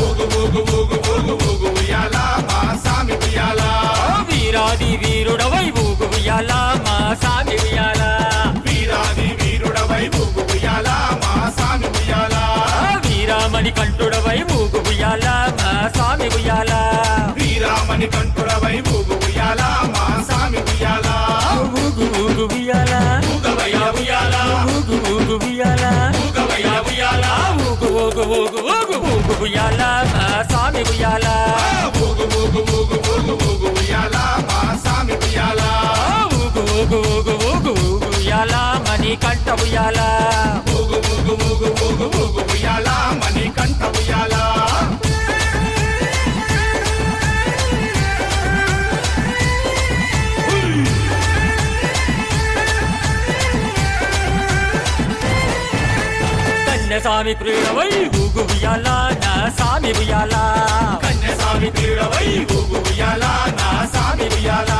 Speaker 6: ఊగు ఊగు ఊగు ఊగు ఊగు ఉయ్యాల మా స్వామి ఉయ్యాల
Speaker 5: వీరాది వీరుడవై ఊగు ఉయ్యాల మా స్వామి ఉయ్యాల
Speaker 6: వీరాది వీరుడవై ఊగు ఉయ్యాల మా స్వామి ఉయ్యాల
Speaker 5: వీరామణి కంఠుడవై ఊగు ఉయ్యాల మా స్వామి ఉయ్యాల
Speaker 6: వీరామణి కంఠుడవై ఊగు ఉయ్యాల మా స్వామి ఉయ్యాల
Speaker 5: ఊగు ఊగు ఉయ్యాల
Speaker 6: ఊగవయ్యా ఉయ్యాల
Speaker 5: ఊగు ఊగు ఉయ్యాల
Speaker 6: ఊగవయ్యా ఉయ్యాల
Speaker 5: ఊగు ఊగు ఊగు ఊగు ఊగు ఉయ్యాల మా స్వామి ఉయ్యాల
Speaker 6: ఊగు ఊగు ఊగు ఊగు ఊగు ఉయ్యాల మా స్వామి ఉయ్యాల
Speaker 5: ఊగు ఊగు ఊగు ఊగు ఊగు ఉయ్యాల మణి కంఠ ఉయ్యాల
Speaker 6: ఊగు ఊగు ఊగు ఊగు ఊగు ఉయ్యాల మణి కంఠ ఉయ్యాల
Speaker 5: కన్యస్వామి ప్రియుడవై ఊగు ఉయ్యాల నా స్వామి ఉయ్యాల
Speaker 6: కన్యస్వామి ప్రియుడవై ఊగు ఉయ్యాల నా స్వామి ఉయ్యాల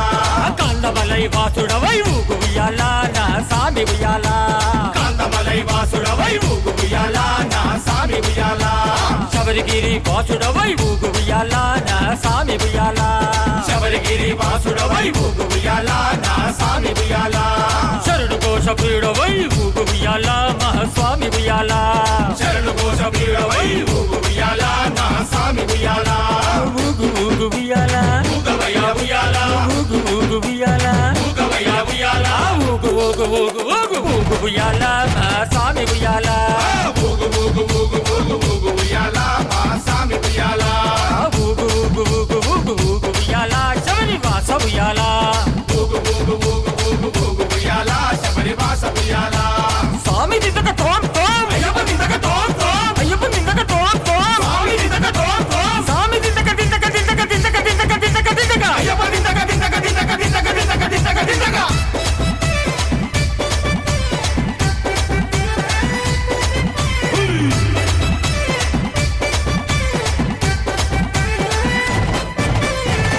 Speaker 5: కాండమలై వాసుడవై ఊగు ఉయ్యాల నా స్వామి ఉయ్యాల
Speaker 6: కాంతమలై వాసుడవై ఊగు ఉయ్యాల నా స్వామి ఉయ్యాల
Speaker 5: శబరిగిరి వాసుడవై ఊగు ఉయ్యాల నా స్వామి ఉయ్యాల
Speaker 6: శబరిగిరి వాసుడవై ఊగు ఉయ్యాల నా స్వామి ఉయ్యాల
Speaker 5: శరణు కోశ ప్రియుడవై ఊగు ఉయ్యాల మహాస్వామి ఉయ్యాల
Speaker 6: శరణు కోశ ప్రియుడవై ఊగు ఉయ్యాల నా స్వామి ఉయ్యాల
Speaker 5: ఊగు ఊగు ఉయ్యాల
Speaker 6: ఊగవయ్యా ఉయ్యాల
Speaker 5: ఊగు ఊగు ఉయ్యాల
Speaker 6: ఊగవయ్యా ఉయ్యాల
Speaker 5: ఊగు ఊగు ఊగు ఊగు ఊగు ఉయ్యాల మహాస్వామి ఉయ్యాల
Speaker 6: ఊగు ఊగు ఊగు ఊగు ఊగు ఉయ్యాల మా స్వామి ఉయ్యాల
Speaker 5: ఊగు ఊగు ఊగు ఊగు ఊగు ఉయ్యాల శబరి వాస ఉయ్యాల
Speaker 6: ఊగు ఊగు ఊగు ఊగు ఊగు ఉయ్యాల శబరి వాస ఉయ్యాల
Speaker 5: స్వామి దిద్దక తోం తోం
Speaker 6: అయ్యప్ప నిందక తోం తోం
Speaker 5: అయ్యప్ప నిందక తోం తోం
Speaker 6: స్వామి నిందక తోం తోం
Speaker 5: స్వామి దిద్దక దిద్దక దిద్దక దిద్దక దిద్దక దిద్దక దిద్దక
Speaker 6: అయ్యప్ప నిందక దిందక దిందక దిందక దిందక దిందక దిందక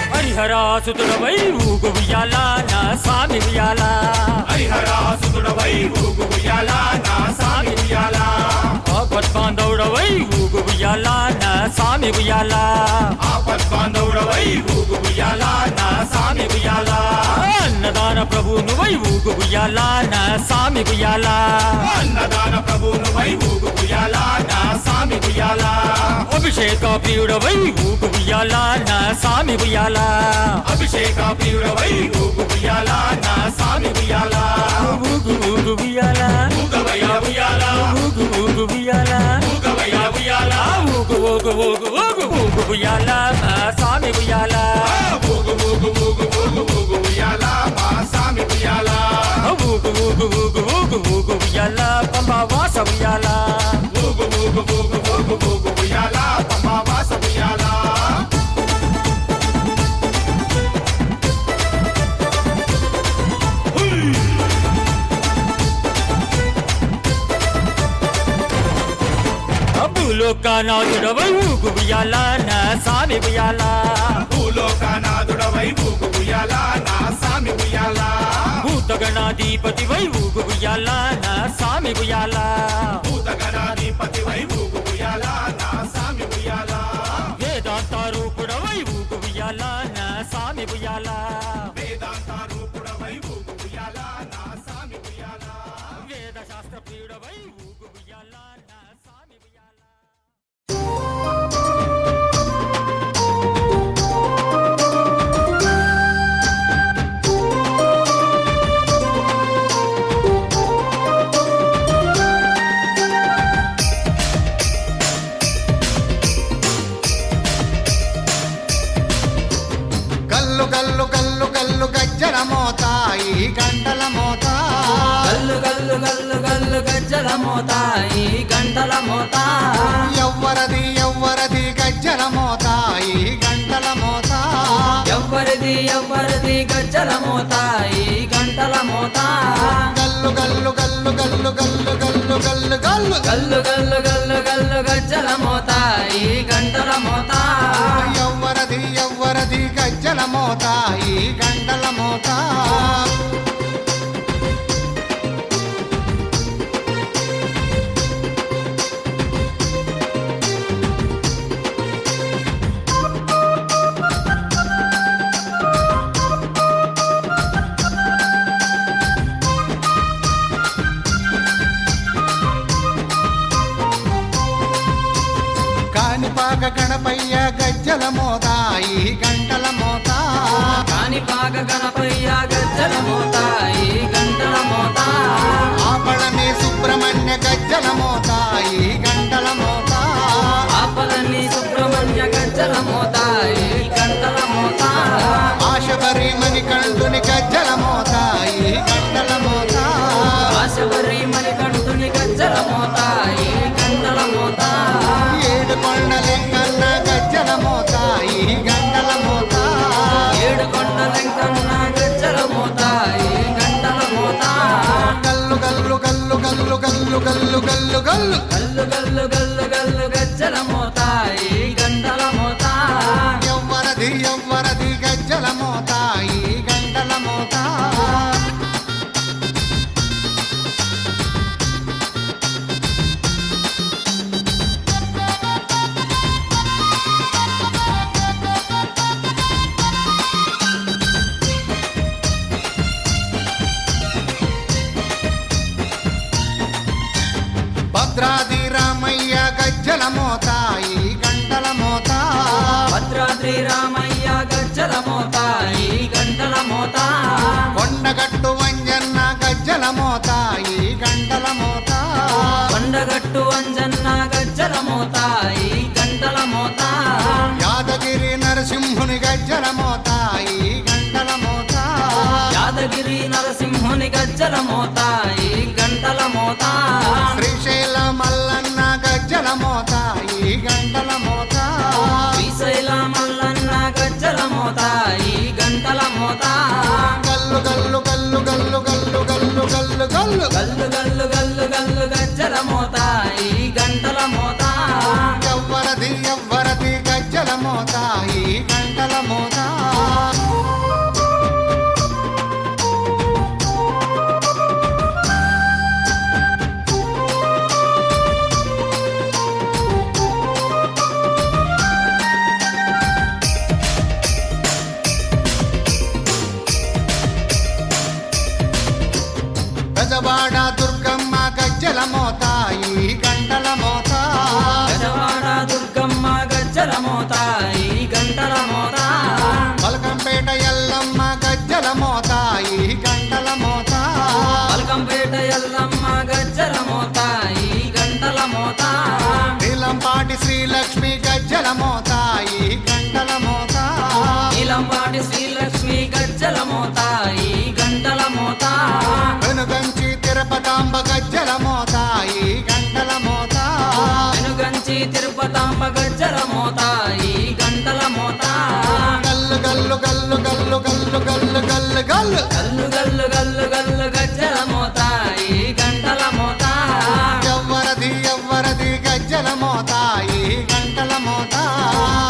Speaker 5: హరిహరాసుతుడవై ఊగు ఉయ్యాల నా స్వామి ఉయ్యాల
Speaker 6: హరిహరాసుతుడవై ఊగు ఉయ్యాల నా స్వామి ఉయ్యాల
Speaker 5: ఆపద్బాంధవుడవై ఊగు ఉయ్యాల నా స్వామి ఉయ్యాల
Speaker 6: ఆపద్బాంధవుడవై ఊగు ఉయ్యాల నా స్వామి ఉయ్యాల
Speaker 5: అన్నదాన ప్రభువునువై ఊగు ఉయ్యాల నా స్వామి ఉయ్యాల
Speaker 6: అన్నదాన ప్రభువునువై ఊగు ఉయ్యాల నా స్వామి ఉయ్యాల
Speaker 5: అభిషేక ప్రియుడవై ఊగు ఉయ్యాల నా స్వామి ఉయ్యాల
Speaker 6: అభిషేక ప్రియుడవై ఊగు ఉయ్యాల నా స్వామి ఉయ్యాల
Speaker 5: ఊగు ఊగు ఉయ్యాల
Speaker 6: ఊగవయ్యా ఉయ్యాల
Speaker 5: ఊగు ఊగు ఉయ్యాల
Speaker 6: ఊగవయ్యా ఉయ్యాల
Speaker 5: ఊగు ఊగు ఊగు ఊగు ఊగు ఉయ్యాల నా స్వామి ఉయ్యాల
Speaker 6: ఊగు ఊగు ఊగు ఊగు ఊగు ఉయ్యాల మా స్వామి ఉయ్యాల
Speaker 5: ఊగు ఊగు ఊగు ఊగు ఊగు ఉయ్యాల పంబా వాస ఉయ్యాల
Speaker 6: ఊగు ఊగు ఊగు ఊగు ఊగు ఉయ్యాల పంబా వాస ఉయ్యాల
Speaker 5: భూలోకనాథుడవై ఊగు ఉయ్యాల నా స్వామి ఉయ్యాల
Speaker 6: భూలోకనాథుడవై ఊగు ఉయ్యాల నా స్వామి ఉయ్యాల
Speaker 5: భూతగణాధిపతివై ఊగు ఉయ్యాల నా స్వామి ఉయ్యాల
Speaker 6: భూతగణాధిపతివై ఊగు ఉయ్యాల నా స్వామి ఉయ్యాల
Speaker 5: వేదాంత రూపుడవై ఊగు ఉయ్యాల నా స్వామి ఉయ్యాల
Speaker 6: వేదాంత రూపుడవై ఊగు ఉయ్యాల నా స్వామి ఉయ్యాల
Speaker 5: వేద శాస్త్ర ప్రియుడవై ఊగు ఉయ్యాల నా స్వామి ఉయ్యాల
Speaker 1: కల్లు కల్లు కల్లు కల్లు గజ్జల మోత ఈ గంటల మోత
Speaker 12: గల్లు గల్లు గల్లు గల్లు గజ్జల మోత ఈ గంటల మోత
Speaker 1: ఎవ్వరది ఎవ్వరది గజ్జల మోత ఈ గంటల మోత
Speaker 12: ఎవ్వరిది ఎవ్వరిది గజ్జల మోత ఈ గంటల మోత
Speaker 1: గల్లు గల్లు గల్లు గల్లు గల్లు గల్లు గల్లు గల్లు
Speaker 12: గల్లు గల్లు గల్లు గల్లు గజ్జల మోత ఈ గంటల మోత
Speaker 1: ఎవ్వరది ఎవ్వరది గజ్జల మోత ఈ గంటల మోత కాణిపాక గణపయ్య గజ్జల మోత ఈ గంటల మోత
Speaker 12: కాణిపాక గణపయ్య గజ్జల మోత ఈ గంటల మోత
Speaker 1: ఆపళని సుబ్రహ్మణ్య గజ్జల మోత ఈ గంటల మోత
Speaker 12: ఆపలని సుబ్రహ్మణ్య గజ్జల మోత ఈ గంటల మోత
Speaker 1: ఆశబరి మణికంఠుని గజ్జల మోత ఈ గంటల మోత
Speaker 12: ఆశబరి మణికంఠుని గజ్జల మోత ఈ గంటల మోత
Speaker 1: ఏడు కొండలింగన్న గజ్జల మోత ఈ గంటల మోత
Speaker 12: ఏడు కొండ వెంకన్న గజ్జల మోత ఈ గంటల మోత
Speaker 1: గల్లు గల్లు గల్లు గల్లు గల్లు గల్లు గల్లు గల్లు
Speaker 12: గల్లు గల్లు గల్లు గల్లు గజ్జల మోత ఈ గంటల మోత
Speaker 1: ఎవ్వరది ఎవ్వరది గజ్జల మోత ఈ గంటల మోత భద్రాది రామయ్య గజ్జల మోత ఈ గంటల మోత
Speaker 12: భద్రాద్రి రామయ్య గజ్జల మోత ఈ గంటల మోత
Speaker 1: కొండగట్టు వంజన్న గజ్జల మోత ఈ గంటల మోత
Speaker 12: కొండగట్టు అంజన్న గజ్జల మోత ఈ గంటల మోత
Speaker 1: యాదగిరి నరసింహుని గజ్జల మోత ఈ గంటల మోత
Speaker 12: యాదగిరి నరసింహుని గజ్జల మోత ఈ గంటల మోత
Speaker 1: శ్రీశైల మల్లన్న గజ్జల మోత ఈ గంటల మోత
Speaker 12: శ్రీశైల మల్లన్న గజ్జల మోత ఈ గంటల మోత
Speaker 1: గల్లు గల్లు గల్లు గల్లు గల్లు గల్లు గల్లు గల్లు
Speaker 12: గల్లు గల్లు గల్లు గల్లు గజ్జల మోత ఈ గంటల మోత
Speaker 1: ఎవ్వరది ఎవ్వరది గజ్జల మోత ఈ గంటల మోత గజవాడ దుర్గమ్మ గజ్జల మోత ఈ గంటల మోత
Speaker 12: గజవాడ దుర్గమ్మ గజ్జల మోత ఈ గంటల మోత
Speaker 1: పలకంపేట ఎల్లమ్మ గజ్జల మోత ఈ గంటల మోత
Speaker 12: పలకంపేట ఎల్లమ్మ గజ్జల మోత ఈ గంటల మోత
Speaker 1: నీలంపాటి శ్రీలక్ష్మి గజ్జల మోత ఈ గంటల మోత
Speaker 12: నీలంపాటి శ్రీలక్ష్మి గజ్జల మోత ఈ గంటల మోత
Speaker 1: వెనుగంచి తిరుపతాంబ గజ్జల మోత ఈ గంటల మోత
Speaker 12: వెనుగంచి తిరుపతాంబ గజ్జల మోత ఈ గంటల మోత
Speaker 1: గల్లు గల్లు గల్లు గల్లు గల్లు గల్లు గల్లు గల్లు
Speaker 12: గల్లు గల్లు గల్లు గల్లు గజ్జల మోత ఈ గంటల మోత
Speaker 1: ఎవ్వరది ఎవ్వరది గజ్జల మోత ఈ గంటల మోత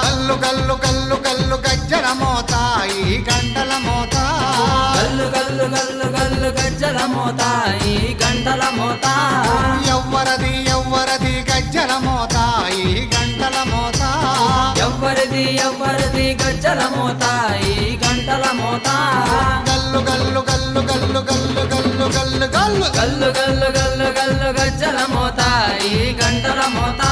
Speaker 1: గల్లు గల్లు గల్లు గల్లు గజ్జల మోత ఈ గంటల మోత
Speaker 12: గల్లు గల్లు గల్లు గల్లు గజ్జల మోత ఈ గంటల మోత
Speaker 1: ఎవ్వరది ఎవ్వరది గజ్జల మోత ఈ గంటల మోత
Speaker 12: ఎవ్వరిది ఎవ్వరిది గజ్జల మోత ఈ గంటల మోత
Speaker 1: గల్లు గల్లు గల్లు గల్లు గల్లు గల్లు గల్లు గల్లు
Speaker 12: గల్లు గల్లు గల్లు గల్లు గజ్జల మోత ఈ గంటల మోత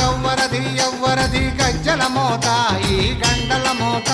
Speaker 1: ఎవ్వరది ఎవ్వరది గజ్జల మోత ఈ గంటల మోత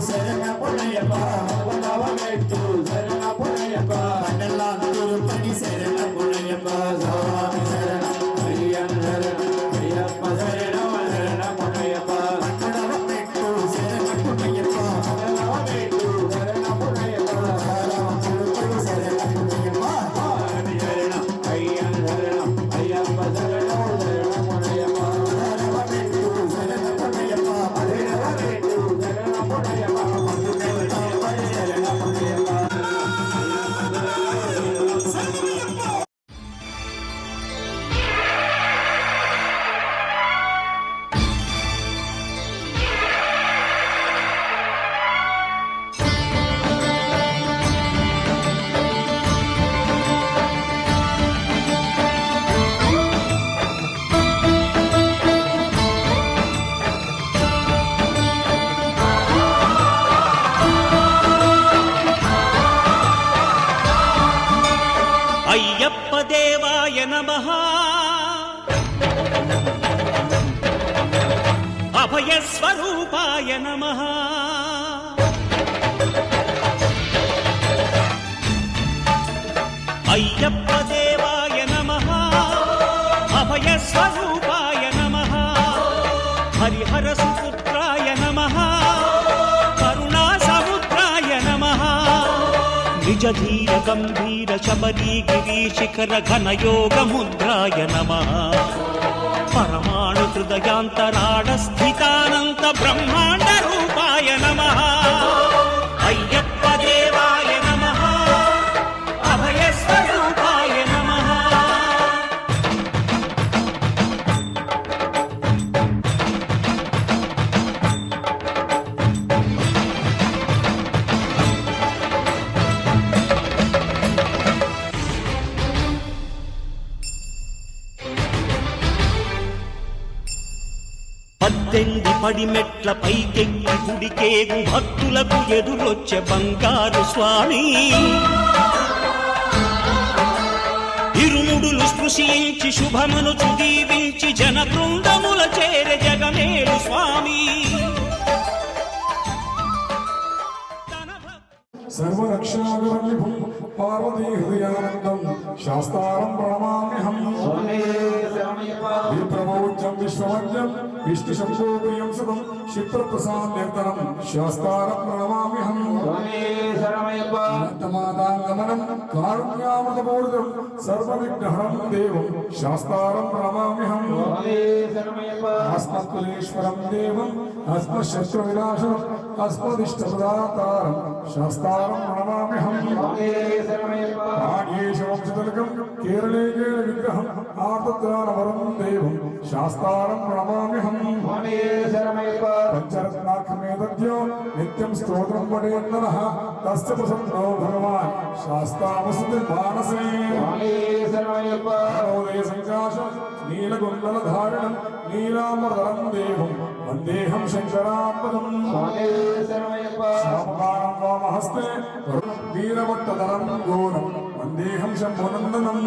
Speaker 9: శరణ
Speaker 3: అయ్యప్ప దేవాయ నమః అభయ స్వరూపాయ నమః అయ్యప్ప దేవాయ నమః అభయ స్వరూపాయ నమః హరిహర సుపుత్రాయ నమః కరుణా సముద్రాయ నమః నిజ ధీర గంభీర శబరీ గిరి శిఖర ఘన యోగ ముద్రాయ నమః పరమాణు హృదయాంతరాళ స్థితానంత బ్రహ్మాండ రూపాయ నమః అయ్యప్ప దేవాయ నమః అభయ స్వరూపాయ నమః పద్దెంది పడిమెట్ల పైకెక్కి గుడికేగు భక్తులకు ఎదురొచ్చే బంగారు స్వామి ఇరుముడులు స్పృశించి శుభమును చుదీవించి జన బృందముల చేరే జగమేలు స్వామి
Speaker 8: సర్వరక్షాభివల్లిభం పార్వతీ హృదయానందం శాస్తారం ప్రణమామ్యహం విప్రమౌజ్యం విశ్వమజ్యం విష్ణుశంభో ప్రియం సుతం క్షిప్రప్రసాద్యర్తనం శాస్తారం ప్రణమామ్యహం మాతాంగమనం కారుణ్యామృతపూరితం సర్వవిఘ్నహరం దేవం శాస్తారం ప్రణమామ్యహం అస్మత్కులేశ్వరం దేవం అస్మశత్రువినాశనం అస్మదిష్టపదాతారం శాస్తారం ప్రణమామ్యహం రాజేశవంశతిలకం కేరళే కేళ విగ్రహం ఆర్తత్రానవరం దేవం శాస్తారం ప్రణమామ్యహం పంచరత్నాఖ్యమేతద్యో నిత్యం స్తోత్రం పఠేన్నరః తస్య ప్రసన్నో భగవాన్ శాస్తావసతి మానసే నవోదయ సంకాశం నీలగుండలధారిణం నీలాంబరధరం దేవం వందేహం శంకరాత్మకం శ్యామకారం వామహస్తే వీరభట్టధరం ఘోరం వందేహం శంభునందనం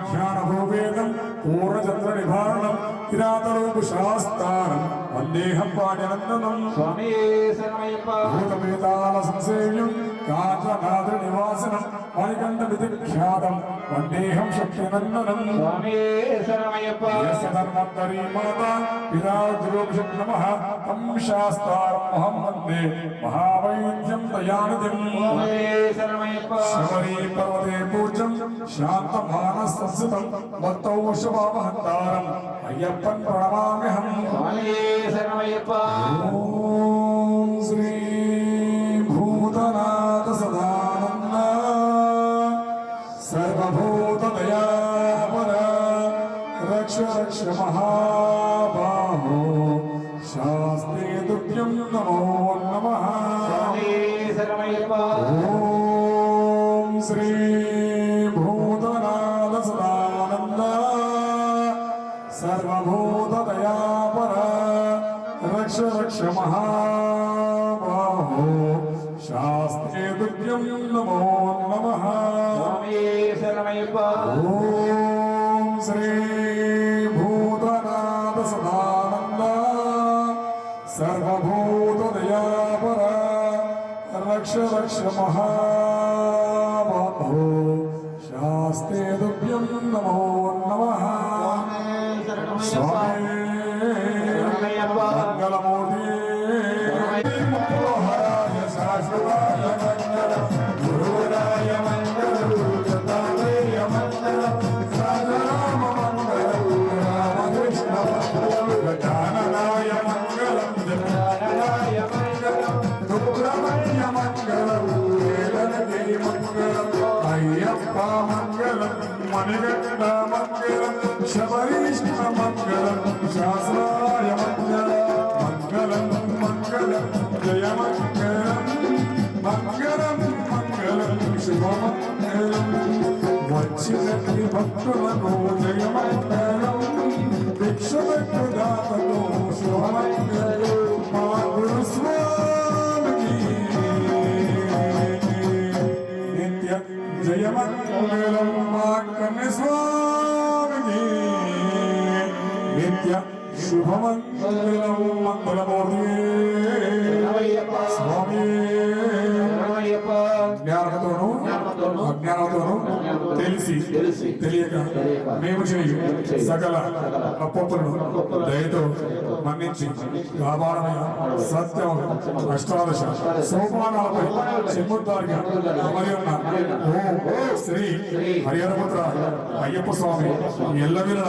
Speaker 8: జ్ఞానభూవేదం పూర్ణచంద్రనిభారణం కిరాతరూపుశాస్తారం వందేహం పాడ్యనందనం భూతవేతాల సంసేవ్యం కాంచనాద్రినివాసనం మణికంఠవిధిఖ్యాతం వందేహం శక్తినందనం ధర్మంతరీ మాతా పితాద్రోక్షం నమః తం శాస్తారం అహం వందే మహావైద్యం దయానిధిం శబరీ పర్వతే పూజ్యం శాంతమానః సంస్థితం భక్తౌ వృషభావహంతారం అయ్యప్పన్ ప్రణమామ్యహం ఓం శ్రీ భూతనాథ సదానంద సర్వభూతదయాపర రక్ష రక్ష మహాబాహో శాస్త్రే తుభ్యం నమో నమః ఓం శ్రీ భూతనాథ సదానంద సర్వభూతదయాపర రక్ష రక్ష మహాబాహో శాస్త్రే తుభ్యం నమో నమః ఓం శ్రీ భూతనాథ సదానంద సర్వభూతదయాపర రక్ష రక్ష మహాబాహో శాస్త్రే తుభ్యం నమో నమః స్వామి మంగళమూర్తి మనోహరాయ శాశ్వతాయ మంగళం గురువరాయ మంగళం దత్తాత్రేయ మంగళం రాజరామ మంగళం రామకృష్ణ మంగళం గజాననాయ మంగళం జగన్నాయ మంగళం సుబ్రహ్మణ్య మంగళం వేదనకి మంగళం అయ్యప్ప మంగళం మణికంఠ మంగళం శబరీష్ణ మంగళం శాస్త్రాయ మంగళం మంగళం మంగళం జయ మంగళం మంగళం మంగళం శుభమంగళం వచ్చినట్టి భక్తులకు జయ మంగళం భిక్షభక్తుదాతకు శుభమంగళం మా గురుస్వామికి నిత్య జయ మంగళం మా కన్యస్వామికి నిత్య శుభమంగళం మంగళమూర్తి స్వామి జ్ఞానంతోనూ అజ్ఞానంతోనూ తెలిసి తెలియక మేము చేయు సకల అప్పప్పులను దయతో మన్నించి కాపాడమైన సత్యం అష్టాదశ సోపానాలపై చెమ్ముతారుగా అమరి ఉన్న ఓం శ్రీ హరిహరపుత్ర అయ్యప్ప స్వామి ఎల్లవిల్ల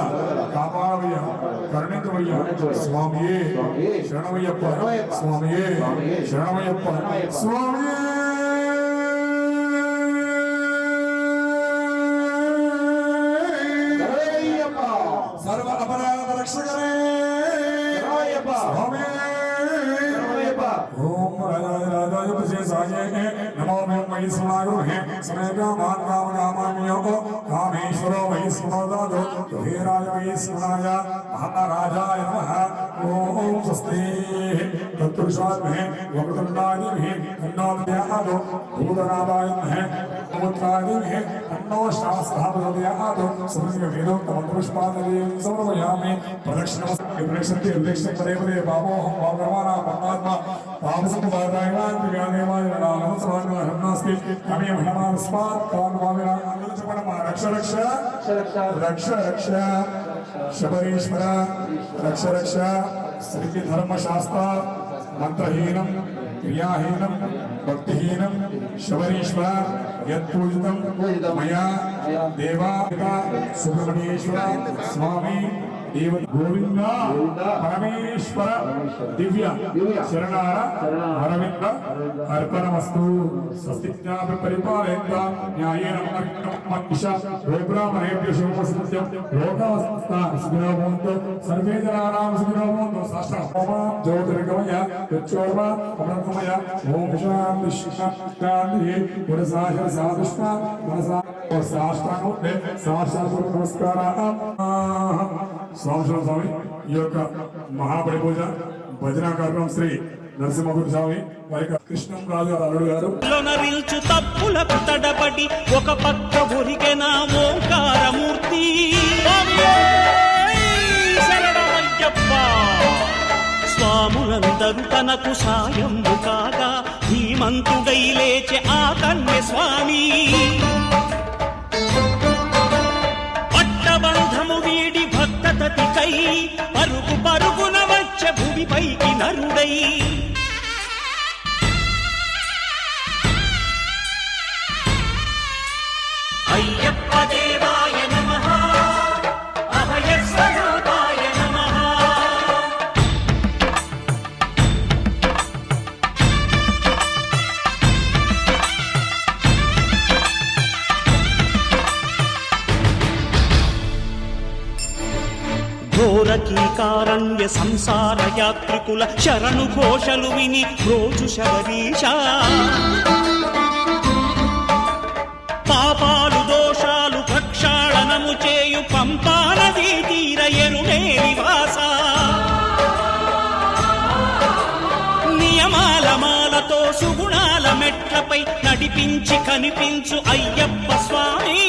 Speaker 8: కాపాడవయ్య కరుణించవయ్య స్వామియే శరణమయ్యప్ప స్వామియే శరణమయ్యప్ప స్వామియే సర్వ అపరాధ రక్షకరే స్వామి ఓం రాజాయ ప్రశేషాయ నమో మై స్వామి సమేకామాన్ కామకామాన్యో కామేశ్వరో వై స్మోదాదో ధీరాయ వై స్మరాయ మహారాజాయ నమః ఓం స్వస్తి తత్పురుషాత్మే వక్రతుండాయ కన్నోదయాదో భూతనాదాయ పుత్రాయ కన్నో శాస్త్రాభయాదో సమయ వేదోక్త పుష్పాదలీం సమర్పయామి ప్రదక్షిణం ప్రదక్షిణే ప్రదక్షిణ పదే పదే బాబోహం బాబరమానా పరమాత్మ పాపసంపాదాయనాన్ దివ్యాదేవాయ నమస్కారం హర్నాస్తి కమే మహిమాన్ స్మాత్ కాన్వామినా అంగలచపడమ రక్ష రక్ష రక్ష రక్ష శబరీశ్వర రక్ష రక్ష శ్రీ ధర్మశాస్త్ర మంత్రహీనం క్రియాహీనం భక్తిహీనం శబరీశ్వర యత్పూజితం మయా దేవా సుబ్రహ్మణ్యేశ్వర స్వామి దేవ గోవింద పరమేశ్వర దివ్య శరణార అరవింద అర్పణమస్తు స్వస్తిజ్ఞా పరిపాలయంత న్యాయేన మహిష గోబ్రాహ్మణేభ్యో శుభమస్తు లోకమస్తా సుఖినో భవంతు సర్వే జనానాం సుఖినో భవంతు సాష్టాంగ జ్యోతిర్గమయ యచ్చోర్వ అమృతమయ ఓం శాంతి శాంతి పురసాశ సాధుష్ణ పురసా సాష్టాంగ సాష్టాంగ నమస్కారం స్వామి స్వామి ఈ యొక్క మహాబలి పూజ భజన కార్యక్రమం శ్రీ నరసింహగురు స్వామి వారి కృష్ణం రాజు గారు అల్లుడు గారు
Speaker 3: నిల్చు తప్పులకు తడబడి ఒక పక్క ఒరిగెన ఓంకారమూర్తి శరణమయ్యప్ప స్వాములందరూ తనకు సాయము కాగా ధీమంతుడై లేచే ఆ కన్య స్వామి పట్టబంధము వీడి భక్తతతికై పరుగు పరుగున వచ్చే భూమిపైకి నరుడై అయ్యప్ప దేవాయ నమః అభయ స్వరూపాయ నమః ఘోరకీకారణ్య సంసార యాత్రికుల శరణు ఘోషలు విని రోజు శబరీష పాపాలు దోషాలు ప్రక్షాళనము చేయు పంపానదీ తీర ఎరుమే నివాస నియమాల మాలతో సుగుణాల మెట్లపై నడిపించి కనిపించు అయ్యప్ప స్వామి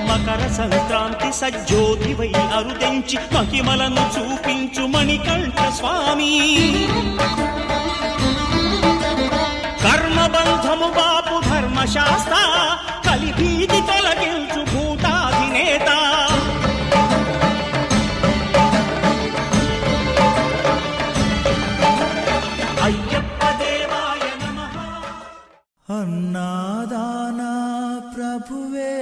Speaker 3: మకర సంక్రాంతి సజ్జోతివై అరుదెంచి మహిమలను చూపించు మణికంఠ స్వామి కర్మబంధము బాపు ధర్మశాస్త్ర కలిభీతి తొలగించు భూతాధినేత అయ్యప్ప దేవాయ నమః
Speaker 12: అన్నాదాన ప్రభువే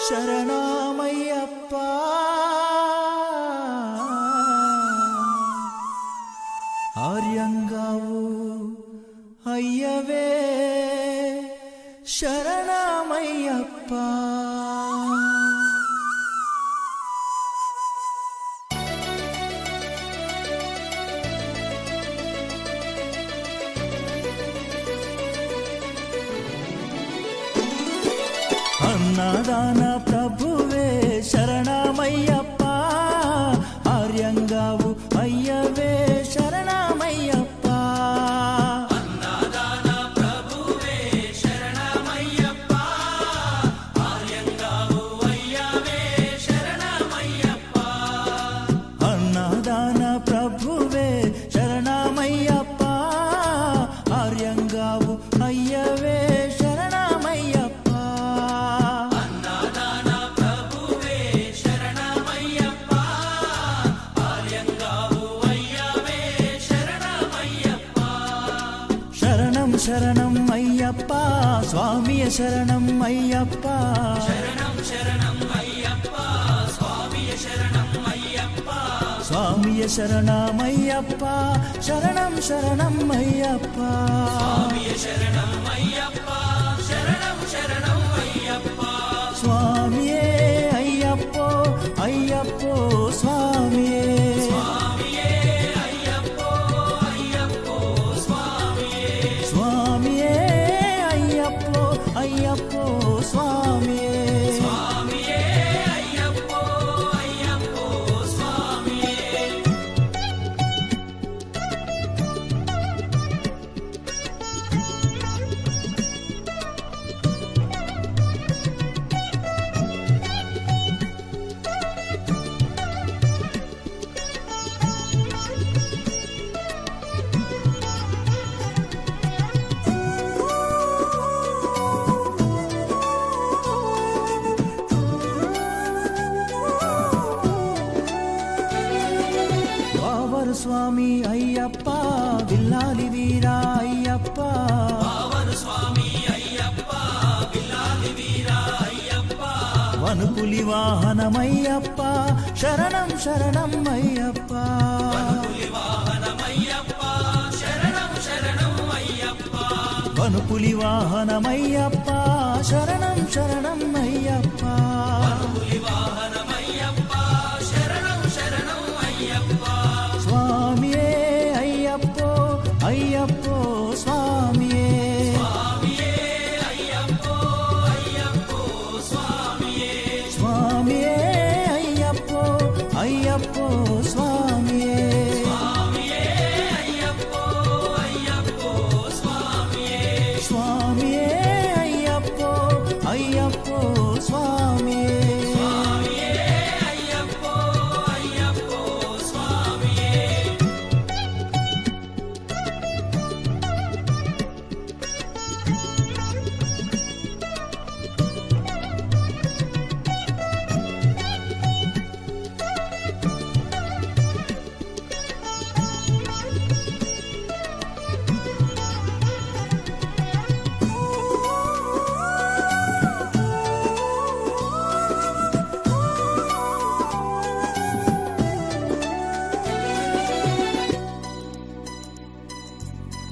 Speaker 12: శరణమయ్యప్ప ఆర్యంగావు అయ్యవే శరణమయ్యప్ప అన్నదాన ప్రభువే శరణమయ్యప్ప ఆర్యంగావు అయ్యవే శరణమయ్యప్ప అన్నదాన
Speaker 3: స్వామియ శరణం అయ్యప్ప స్వామియ శరణమయ్యప్ప శరణం శరణం అయ్యప్ప స్వామియే అయ్యప్పో అయ్యప్పో స్వామియే స్వామియే అయ్యప్పో అయ్యప్పో స్వామియే వావరు స్వామి అయ్యప్ప విల్లాలి వీరా అయ్యప్ప వనుపులి వాహనమయ్యప్ప శరణం శరణం అయ్యప్ప వనుపులి వాహనమయ్యప్ప శరణం శరణం అయ్యప్ప స్వామియే అయ్యప్పో అయ్యప్పో స్వామియే స్వామియే అయ్యప్పో అయ్యప్పో స్వామియే స్వామియే అయ్యప్పో అయ్యప్పో స్వామియే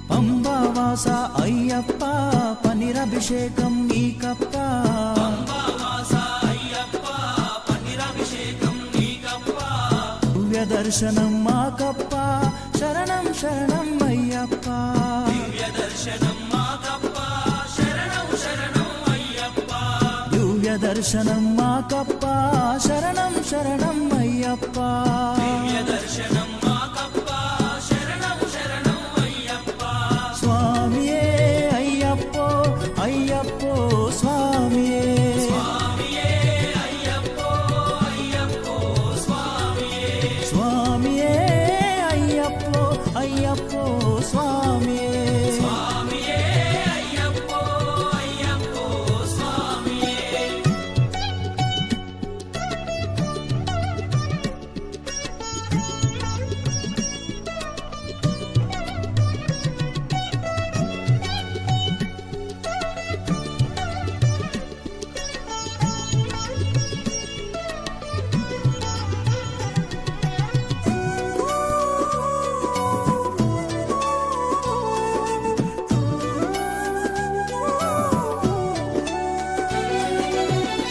Speaker 3: పంబావాస అయ్యప్ప పనిరభిషేకం నీకప్ప దివ్య దర్శనం మాకప్ప శరణం శరణం అయ్యప్ప దివ్య దర్శనం మాకప్ప శరణం శరణం అయ్యప్ప స్వామియే అయ్యప్పో అయ్యప్పో స్వామియే స్వామియే అయ్యప్పో అయ్యప్పో స్వామియే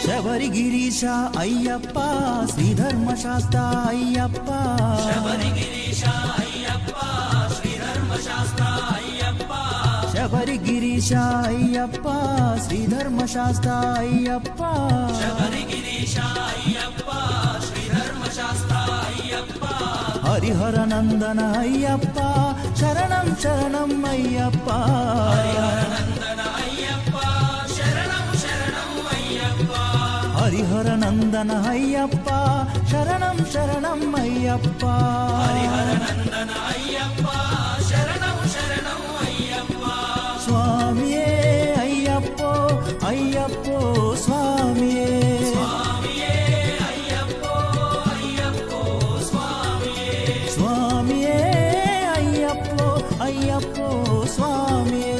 Speaker 3: శబరిగిరీశ అయ్యప్ప శ్రీధర్మశాస్త్ర అయ్యప్ప శబరిగిరీశ అయ్యప్ప శ్రీధర్మశాస్త్ర అయ్యప్ప హరిహర నందన అయ్యప్ప శరణం శరణం అయ్యప్ప హరిహర నందన అయ్యప్ప శరణం శరణం అయ్యప్ప స్వామియే అయ్యప్పో అయ్యప్పో స్వామియే స్వామియే అయ్యప్పో అయ్యప్పో స్వామియే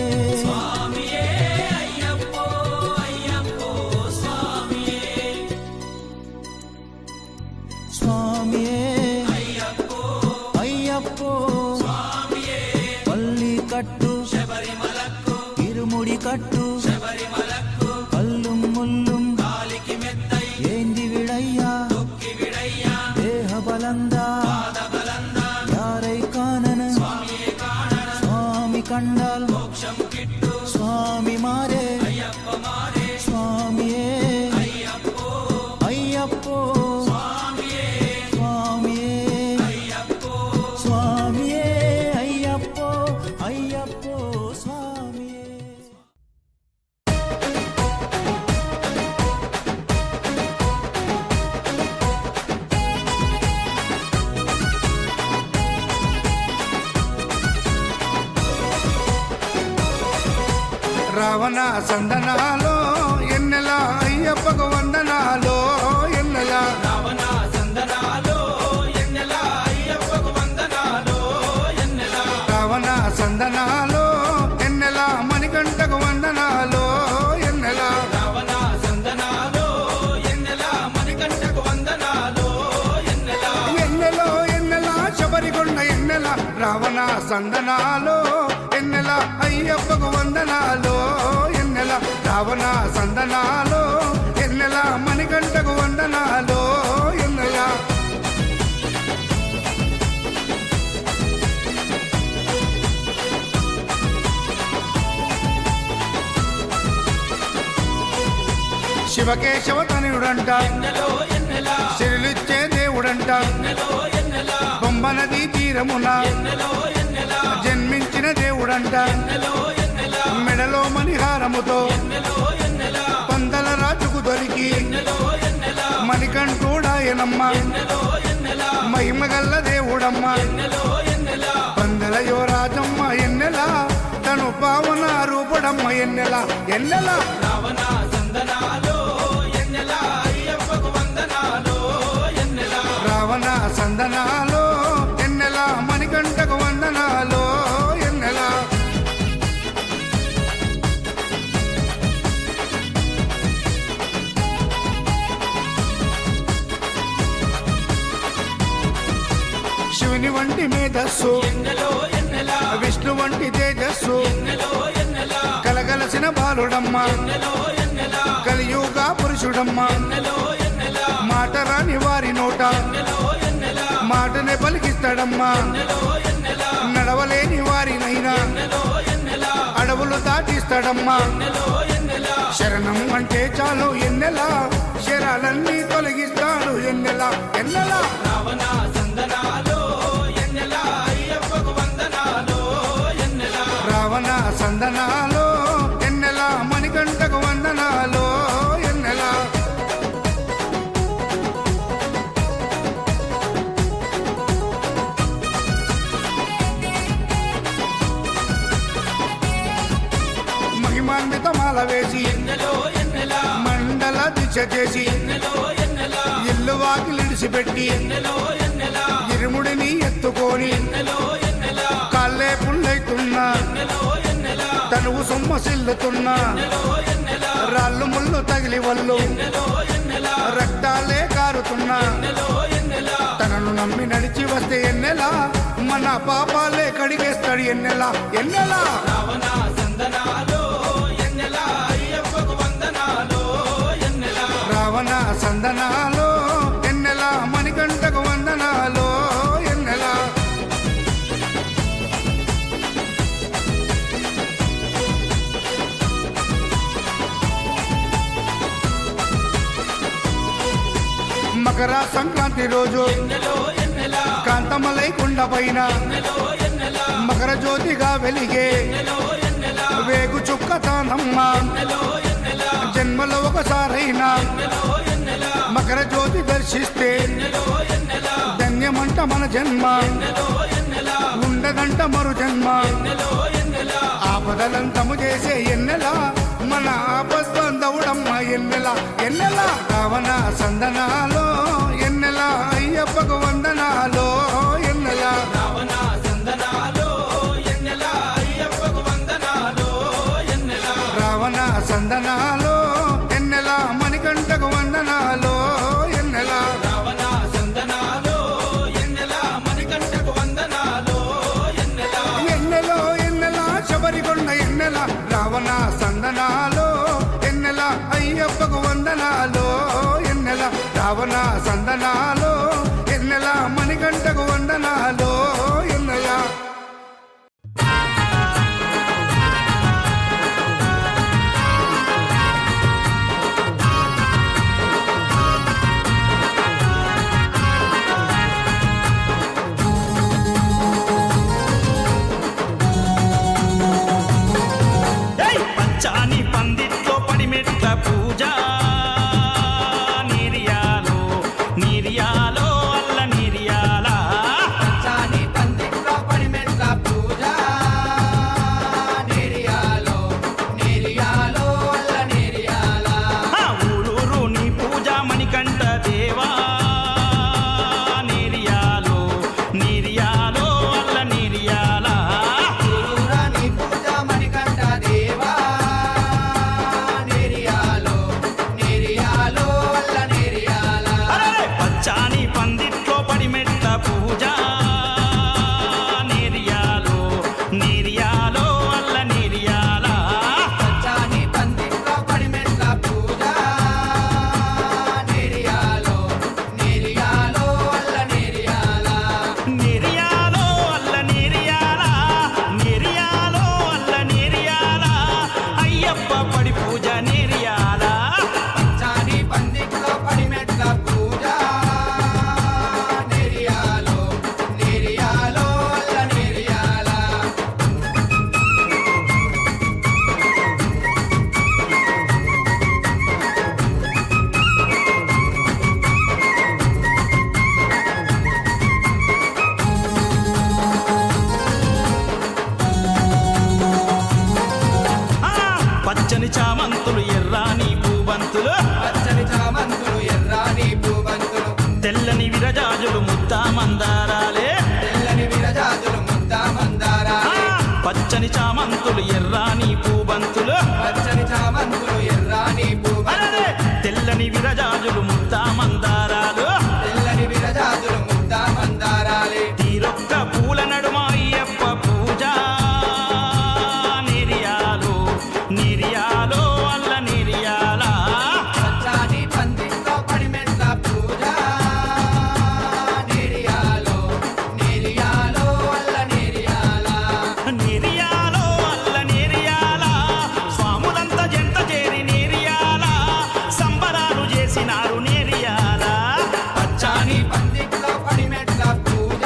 Speaker 8: రావణ సందనాలో ఎన్నెల అయ్యప్పకు వందనాలో ఎన్నెల
Speaker 6: రావణ సందనాలో ఎన్నెల అయ్యప్పకు వందనాలో ఎన్నెల
Speaker 8: రావణ సందనాలో ఎన్నెల మణికంఠకు వందనాలో ఎన్నెల
Speaker 6: రావణ సందనాలో ఎన్నెల మణికంఠకు వందనాలో ఎన్నెల
Speaker 8: ఎన్నెలో ఎన్నెల శబరికొండ ఎన్నెల రావణ సందనాలో ఎన్నెల అయ్యప్పకు వందనాలో ఎన్నెల రావణ సందనాలో ఎన్నెల మణికంఠకు వందనాలో ఎన్నెల శివకేశవ తనయుడంట
Speaker 6: ఎన్నెలో ఎన్నెల
Speaker 8: సిరులిచ్చే దేవుడంట
Speaker 6: ఎన్నెలో ఎన్నెల
Speaker 8: బొమ్మ నదీ తీరమున
Speaker 6: ఎన్నెలో ఎన్నెల
Speaker 8: జన్మించిన దేవుడంట
Speaker 6: ఎన్నెలో ఎన్నెల
Speaker 8: మెడలో మణిహారముతో
Speaker 6: ఎన్నెలో ఎన్నెల
Speaker 8: పందల రాజుకు దొరికి
Speaker 6: ఎన్నెలో ఎన్నెల
Speaker 8: మణికంఠుడాయనమ్మ
Speaker 6: ఎన్నెలో ఎన్నెల
Speaker 8: మహిమగల్ల దేవుడమ్మ
Speaker 6: ఎన్నెలో ఎన్నెల
Speaker 8: పందల యువరాజమ్మ ఎన్నెల తను పావన రూపుడమ్మ ఎన్నెల ఎన్నెల
Speaker 6: రావణ సందనాలో ఎన్నెల అయ్యప్పకు వందనాలో ఎన్నెల
Speaker 8: రావణ సందనాలో ఎన్నెల మణికంఠకు వందనాలో ఎన్నెల శివుని వంటి మేధస్సు
Speaker 6: ఎన్నెలో ఎన్నెల
Speaker 8: విష్ణు వంటి తేజస్సు
Speaker 6: ఎన్నెలో ఎన్నెల
Speaker 8: కలగలసిన బాలుడమ్మ
Speaker 6: ఎన్నెలో ఎన్నెల
Speaker 8: కలియుగ పురుషుడమ్మ
Speaker 6: ఎన్నెలో ఎన్నెల
Speaker 8: మాట రాని వారి నోట
Speaker 6: ఎన్నెలో ఎన్నెల
Speaker 8: మాటనే పలికిస్తాడమ్మా
Speaker 6: ఎన్నెలో ఎన్నెల
Speaker 8: నడవలేని వారినైనా
Speaker 6: ఎన్నెలో ఎన్నెల
Speaker 8: అడవులు దాటిస్తాడమ్మా
Speaker 6: ఎన్నెలో ఎన్నెల
Speaker 8: శరణం అంటే చాలు ఎన్నెల శరాలన్నీ తొలగిస్తాడు ఎన్నెల ఎన్నెల
Speaker 6: రావణ సందనాలో ఎన్నెల అయ్యప్పకు వందనాలో ఎన్నెల
Speaker 8: రావణ సందనాలో ఎన్నెల మణికంఠకు వందనాలో ఎన్నెల మహిమాన్విత మాల వేసి
Speaker 6: ఎన్నెలో ఎన్నెల
Speaker 8: మండల దిశ చేసి
Speaker 6: ఎన్నెలో ఎన్నెల
Speaker 8: ఇల్లు వాకిలిడిసిపెట్టి
Speaker 6: ఎన్నెలో ఎన్నెల
Speaker 8: ఇరుముడిని ఎత్తుకొని
Speaker 6: ఎన్నెలో ఎన్నెల
Speaker 8: కాళ్ళే పుల్లైతున్నా
Speaker 6: ఎన్నెలో ఎన్నెల
Speaker 8: తనువు సొమ్మసిల్లుతున్నా
Speaker 6: ఎన్నెలో ఎన్నెల
Speaker 8: రాళ్ళు ముళ్ళు తగిలి వల్లు
Speaker 6: ఎన్నెలో ఎన్నెల
Speaker 8: రక్తాలే కారుతున్నా
Speaker 6: ఎన్నెలో ఎన్నెల
Speaker 8: తనను నమ్మి నడిచి వస్తే ఎన్నెలా మన పాపాలే కడిగేస్తాడు ఎన్నెలా ఎన్నెలా
Speaker 6: రావణ సందనాలో ఎన్నెల అయ్యప్పకు వందనాలో ఎన్నెల
Speaker 8: రావణ సందనాలో ఎన్నెలా మణికంఠకు వందనాలో ఎన్నెలా మకర సంక్రాంతి రోజు
Speaker 6: ఎన్నెలో ఎన్నెల
Speaker 8: కాంతమలై కుండ పైన
Speaker 6: ఎన్నెలో ఎన్నెల
Speaker 8: మకర జ్యోతిగా వెలిగే
Speaker 6: ఎన్నెలో ఎన్నెల
Speaker 8: వేగు చుక్కతానమ్మ
Speaker 6: ఎన్నెలో ఎన్నెల
Speaker 8: జన్మలో ఒకసారైనా
Speaker 6: ఎన్నెలో ఎన్నెల
Speaker 8: మకర జ్యోతి దర్శిస్తే
Speaker 6: ఎన్నెలో ఎన్నెల
Speaker 8: ధన్యమంట మన జన్మ
Speaker 6: ఎన్నెలో ఎన్నెల
Speaker 8: ఉండదంట మరు జన్మ
Speaker 6: ఎన్నెలో ఎన్నెల
Speaker 8: ఆపదలంతము చేసే ఎన్నెల మన ఆపద్బంధవుడమ్మ ఎన్నెల ఎన్నెల రావణ సందనాలో ఎన్నెల అయ్యప్పకు వందనాలో ఎన్నెల
Speaker 6: రావణ సందనాలో ఎన్నెల అయ్యప్పకు వందనాలో ఎన్నెల
Speaker 8: రావణ సందనాలో ఎన్నెల మణికంఠకు వందనాలో ఎన్నెల
Speaker 6: రావణ సందనాలో ఎన్నెల మణికంఠకు వందనాలో ఎన్నెల
Speaker 8: ఎన్నెలో ఎన్నెల శబరికొండ ఎన్నెల రావణ సందనాలో ఎన్నెల అయ్యప్పకు వందనాలో ఎన్నెల రావణ సందనాలో ఎన్నెల మణికంఠకు వందనాలో ఎన్నెల
Speaker 3: పచ్చాని పందిట్లో పడిమెట్ల పూజ నీరియాలో నీరియాలో అల్ల నీరియాల
Speaker 12: పచ్చాని పందిట్లో పడిమెట్ల పూజ నేరియాలో నేరియాలో
Speaker 3: పూజ నేరియాల
Speaker 7: పచ్చాని పందిట్లో పడిమెట్ల పూజ నేరియాలో నేరియాలో అల్ల నేరియాల
Speaker 3: పచ్చని చామంతులు ఎర్రాని పూబంతులు
Speaker 7: పచ్చని చామంతులు ఎర్రాని పూబంతులు
Speaker 3: తెల్లని విరజాజులు ముద్దా మందారాలే
Speaker 7: తెల్లని విరజాజులు ముద్దా మందారాలే
Speaker 3: పచ్చని చామంతులు ఎర్రాని పూబంతులు
Speaker 7: పచ్చని చామంతులు ఎర్రాని పూబంతులు
Speaker 3: తెల్లని విరజాజులు ముద్దా మందారాలు
Speaker 7: తెల్లని విరజాజులు ముద్దా మందారాలే
Speaker 3: తీరొక్క పూల నడుమ అయ్యప్ప పూజ నేరియాలో నేరియాలో అల్ల నేరియాల
Speaker 7: పచ్చాని పందిట్లో పడిమెట్ల పూజ నేరియాలో నేరియాలో అల్ల నేరియాల
Speaker 3: నేరియాలో అల్ల నేరియాల స్వాములంతా జంట చేరి నేరియాల సంబరాలు చేసినారు నేరియాల
Speaker 7: పచ్చాని పందిట్లో పడిమెట్ల పూజ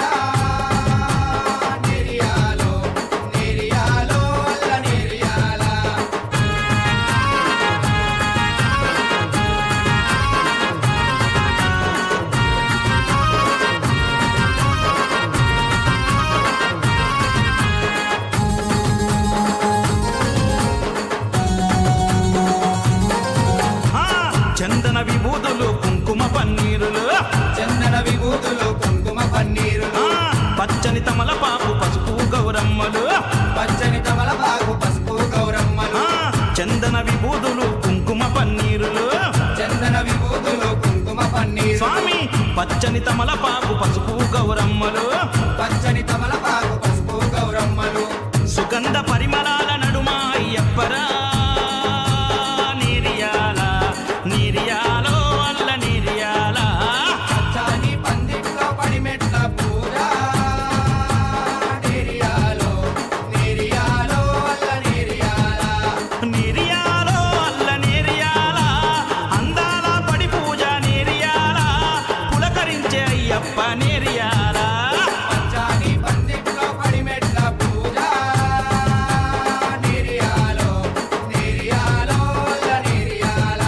Speaker 7: నేరియాలో నేరియాలో అల్ల నేరియాల
Speaker 3: చందన విభూతులు కుంకుమ పన్నీరులు
Speaker 7: చందన విభూతులు కుంకుమ పన్నీరులు
Speaker 3: పచ్చని తమలపాకు పసుపు గౌరమ్మలు
Speaker 7: పచ్చని తమలపాకు పసుపు గౌరమ్మలు
Speaker 3: చందన విభూతులు కుంకుమ పన్నీరులు
Speaker 7: చందన విభూతులు కుంకుమ పన్నీరు
Speaker 3: స్వామి పచ్చని తమలపాకు పసుపు గౌరమ్మలు
Speaker 7: పచ్చని తమలపాకు పసుపు గౌరమ్మలు
Speaker 3: సుగంధ పరిమళాల నడుమ అయ్యప్పరా నేరియాల నేరియాలో అల్ల నేరియాల
Speaker 7: పచ్చాని పందిట్లో పడిమెట్ల పూజ నేరియాలో నేరియాలో అల్ల నేరియాల
Speaker 3: నేరియాలో అల్ల నేరియాల అందాల పడి పూజ నేరియాల పులకరించే అయ్యప్ప నేరియాల
Speaker 7: పచ్చాని పందిట్లో పడిమెట్ల పూజ నేరియాలో నేరియాలో అల్ల నేరియాల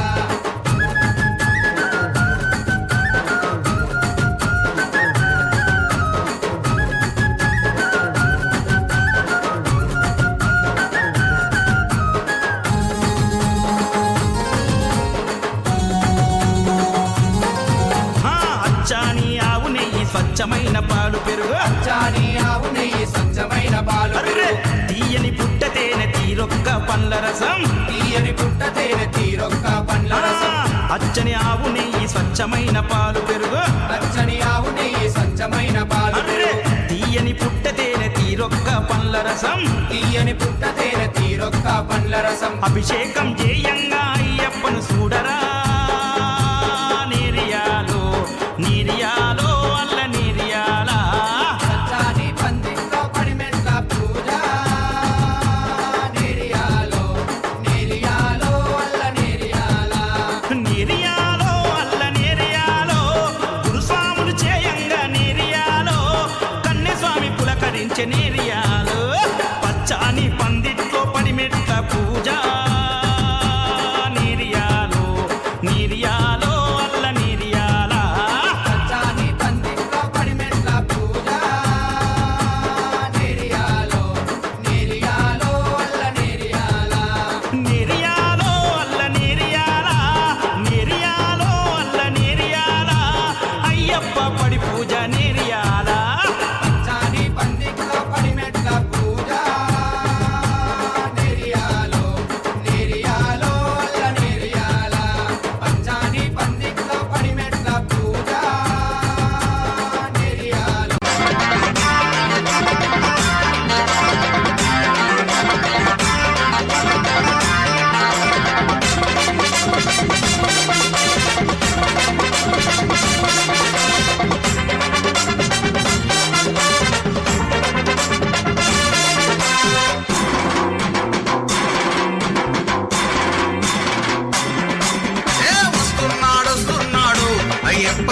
Speaker 3: అచ్చాని ఆవు నెయ్యి స్వచ్ఛమైన పాలు పెరుగు
Speaker 7: పచ్చాని ఆవు నెయ్యి స్వచ్ఛమైన పాలు
Speaker 3: అర్రె! తీయని పుట్ట తేనె తీరొక్క పండ్ల రసం
Speaker 7: తీయని పుట్ట తేనె తీరొక్క పండ్ల రసం
Speaker 3: అచ్చని ఆవు నెయ్యి స్వచ్ఛమైన పాలు పెరుగు
Speaker 7: పచ్చని ఆవు నెయ్యి స్వచ్ఛమైన పాలు
Speaker 3: అర్రె! తీయని పుట్ట తేనె తీరొక్క పండ్ల రసం
Speaker 7: తీయని పుట్ట తేనె తీరొక్క పండ్ల రసం
Speaker 3: అభిషేకం చేయంగా అయ్యప్పను చూడరా నేరియాలో నేరియాలో అల్ల నేరియాల
Speaker 7: పచ్చాని పందిట్లో పడిమెట్ల పూజ నేరియాలో నేరియాలో అల్ల నేరియాల
Speaker 3: నేరియాలో అల్ల నేరియాలో గురుస్వాములు చేయంగా నేరియాలో కన్యస్వామి పులకరించే నేరియాలో పచ్చాని పందిట్లో పడిమెట్ల పూజ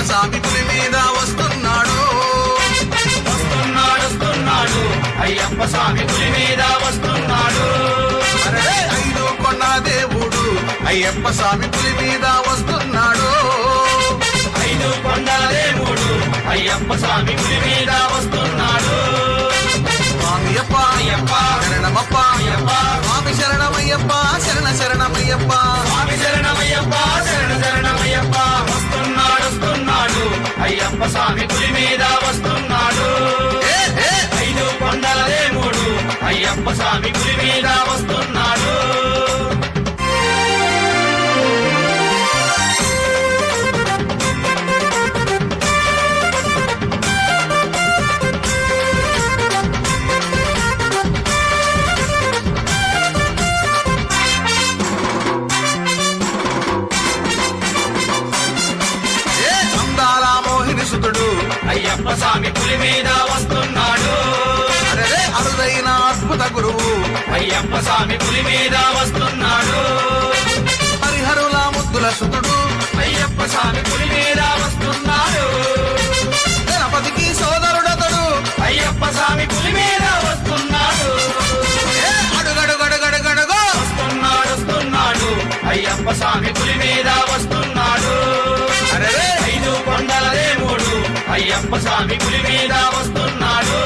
Speaker 8: స్వామి పులి మీద వస్తున్నాడు
Speaker 7: వస్తున్నాడు అయ్యప్ప స్వామి పులి మీద వస్తున్నాడు
Speaker 8: అరే ఐదు కొండ దేవుడు అయ్యప్ప స్వామి పులి మీద వస్తున్నాడు
Speaker 7: ఐదు కొండల దేవుడు అయ్యప్ప స్వామి పులి మీద వస్తున్నాడు
Speaker 8: స్వామియప్ప
Speaker 7: అయ్యప్ప
Speaker 8: శరణమప్ప
Speaker 7: అయ్యప్ప
Speaker 8: స్వామి శరణమయ్యప్ప శరణమయ్యప్ప
Speaker 7: స్వామి శరణమయ్యప్ప శరణమయ్యప్ప వస్తున్నాడు అయ్యప్ప స్వామి పులి మీద వస్తున్నాడు ఐదు కొండల దేవుడు అయ్యప్ప స్వామి పులి మీద వస్తున్నాడు
Speaker 8: అందాల మోహిని సుతుడు
Speaker 7: అయ్యప్ప స్వామి పులి మీద వస్తున్నాడు
Speaker 8: అరే అరుదైన అద్భుత గురువు
Speaker 7: అయ్యప్ప స్వామి పులి మీద వస్తున్నాడు
Speaker 8: హరిహరుల ముద్దుల సుతుడు
Speaker 7: అయ్యప్ప స్వామి పులి మీద వస్తున్నాడు
Speaker 8: గణపతికి సోదరుడతడు
Speaker 7: అయ్యప్ప స్వామి పులి మీద వస్తున్నాడు
Speaker 8: అడుగడుగడుగడుగడుగో
Speaker 7: వస్తున్నాడు అయ్యప్ప స్వామి పులి మీద వస్తున్నాడు
Speaker 8: అరే
Speaker 7: ఐదు కొండల దేవుడు అయ్యప్ప స్వామి పులి మీద వస్తున్నాడు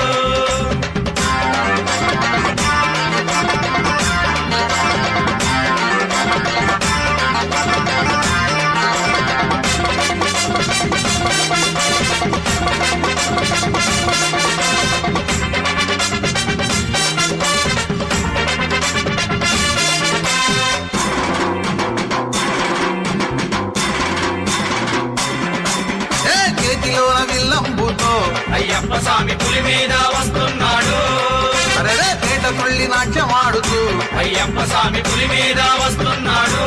Speaker 8: చేతిలోన విల్లంబుతో
Speaker 7: అయ్యప్ప స్వామి పులి మీద వస్తున్నాడు
Speaker 8: అరే పేట తుళ్ళి నాట్యమాడుతూ
Speaker 7: అయ్యప్ప స్వామి పులి మీద వస్తున్నాడు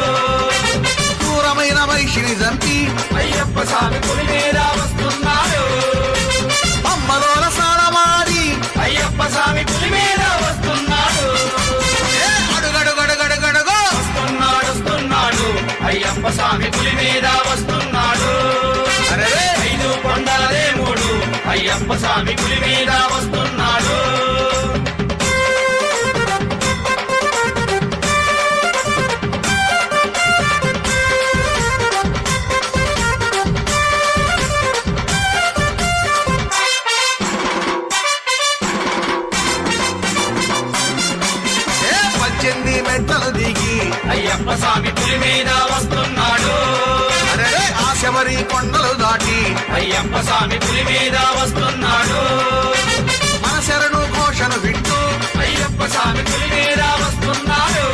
Speaker 8: క్రూరమైన మనిషిని చంపి
Speaker 7: అయ్యప్ప స్వామి పులి మీద వస్తున్నాడు
Speaker 8: అమ్మలోల స్నానమాడి
Speaker 7: అయ్యప్ప స్వామి పులి మీద వస్తున్నాడు
Speaker 8: అడుగడుగడుగడుగడుగో
Speaker 7: వస్తున్నాడు అయ్యప్ప స్వామి పులి మీద వస్తున్నాడు
Speaker 8: అరే
Speaker 7: ఐదు కొండల దేవుడు అయ్యప్ప స్వామి పులి మీద వస్తున్నాడు
Speaker 8: పద్దెనిమిది మెట్టలు దిగి
Speaker 7: అయ్యప్ప స్వామి పులి మీద వస్తున్నాడు
Speaker 8: అరే ఆ శబరి కొండలు దాటి
Speaker 7: అయ్యప్ప స్వామి పులి మీద వస్తున్నాడు
Speaker 8: మన శరణు ఘోషను వింటూ
Speaker 7: అయ్యప్ప స్వామి పులి మీద వస్తున్నాడు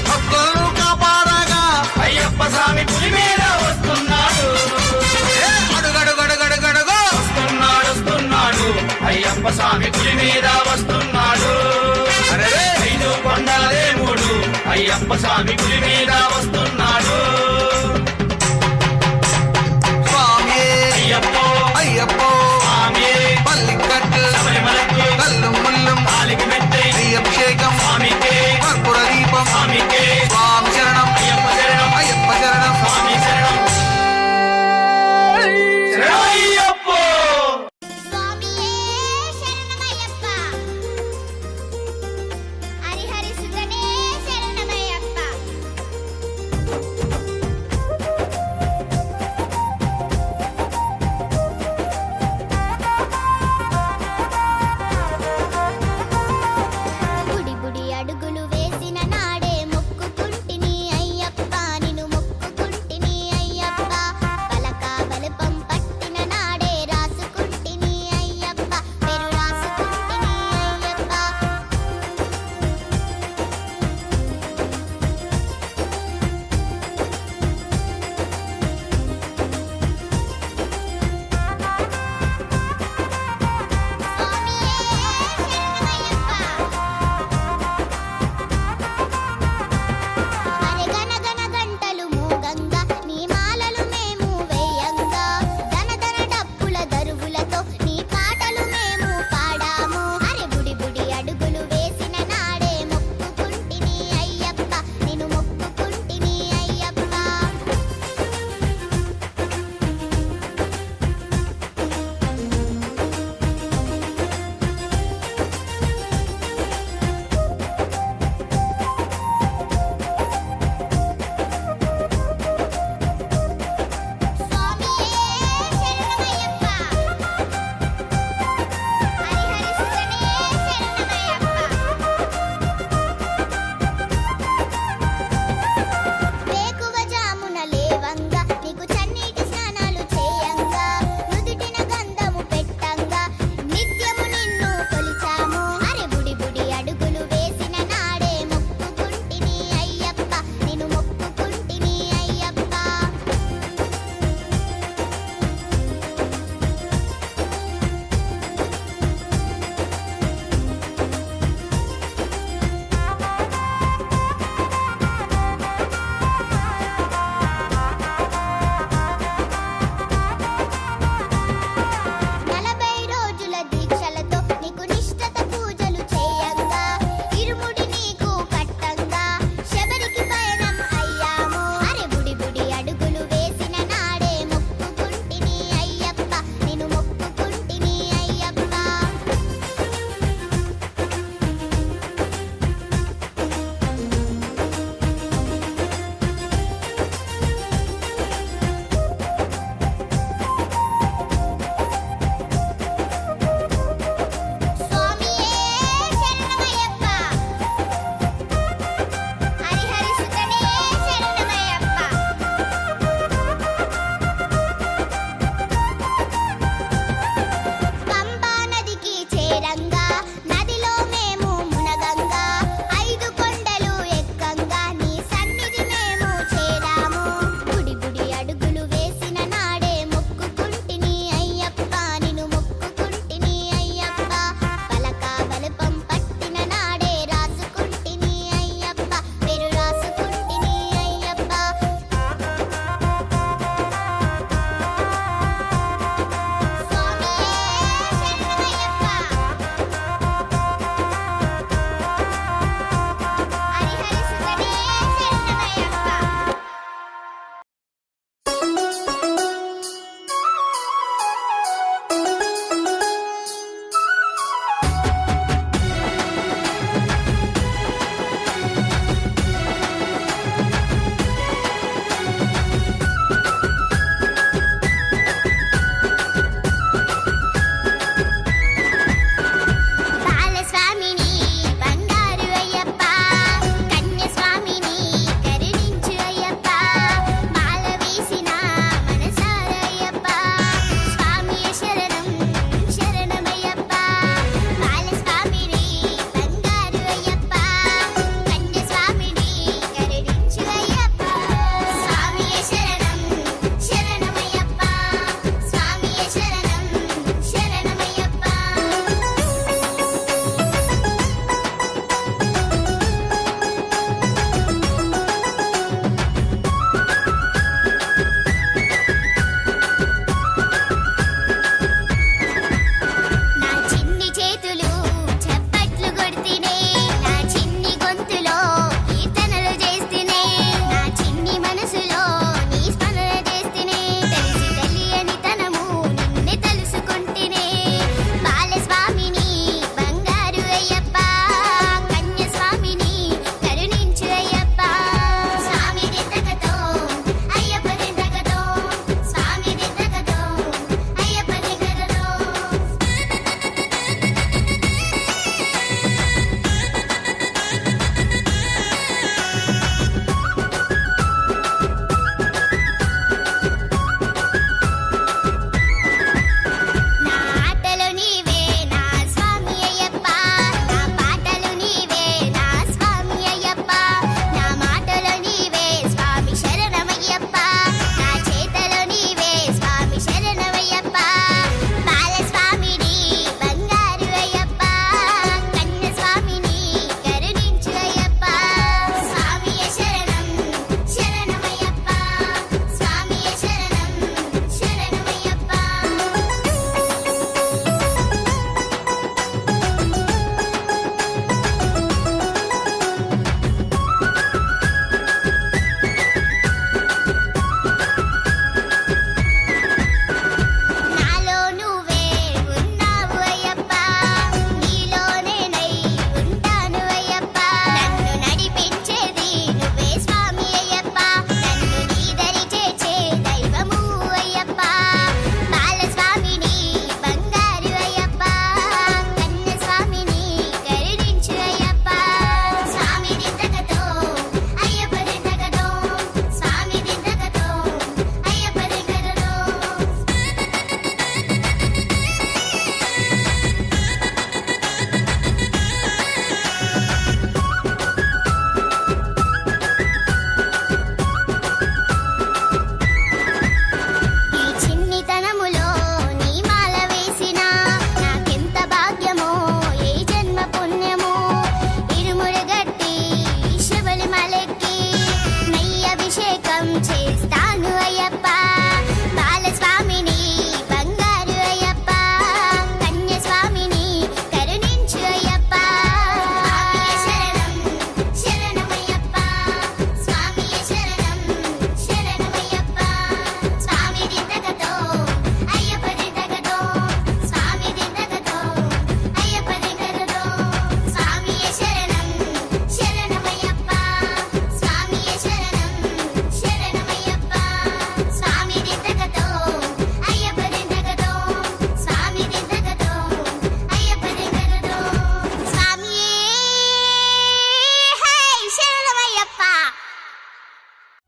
Speaker 8: భక్తులను కాపాడగా
Speaker 7: అయ్యప్ప స్వామి పులి మీద వస్తున్నాడు
Speaker 8: అడుగడుగడుగడుగడుగో
Speaker 7: వస్తున్నాడు అయ్యప్ప స్వామి పులి మీద వస్తున్నాడు
Speaker 8: అరే
Speaker 7: ఐదు కొండల దేవుడు అయ్యప్ప స్వామి పులి మీద వస్తున్నాడు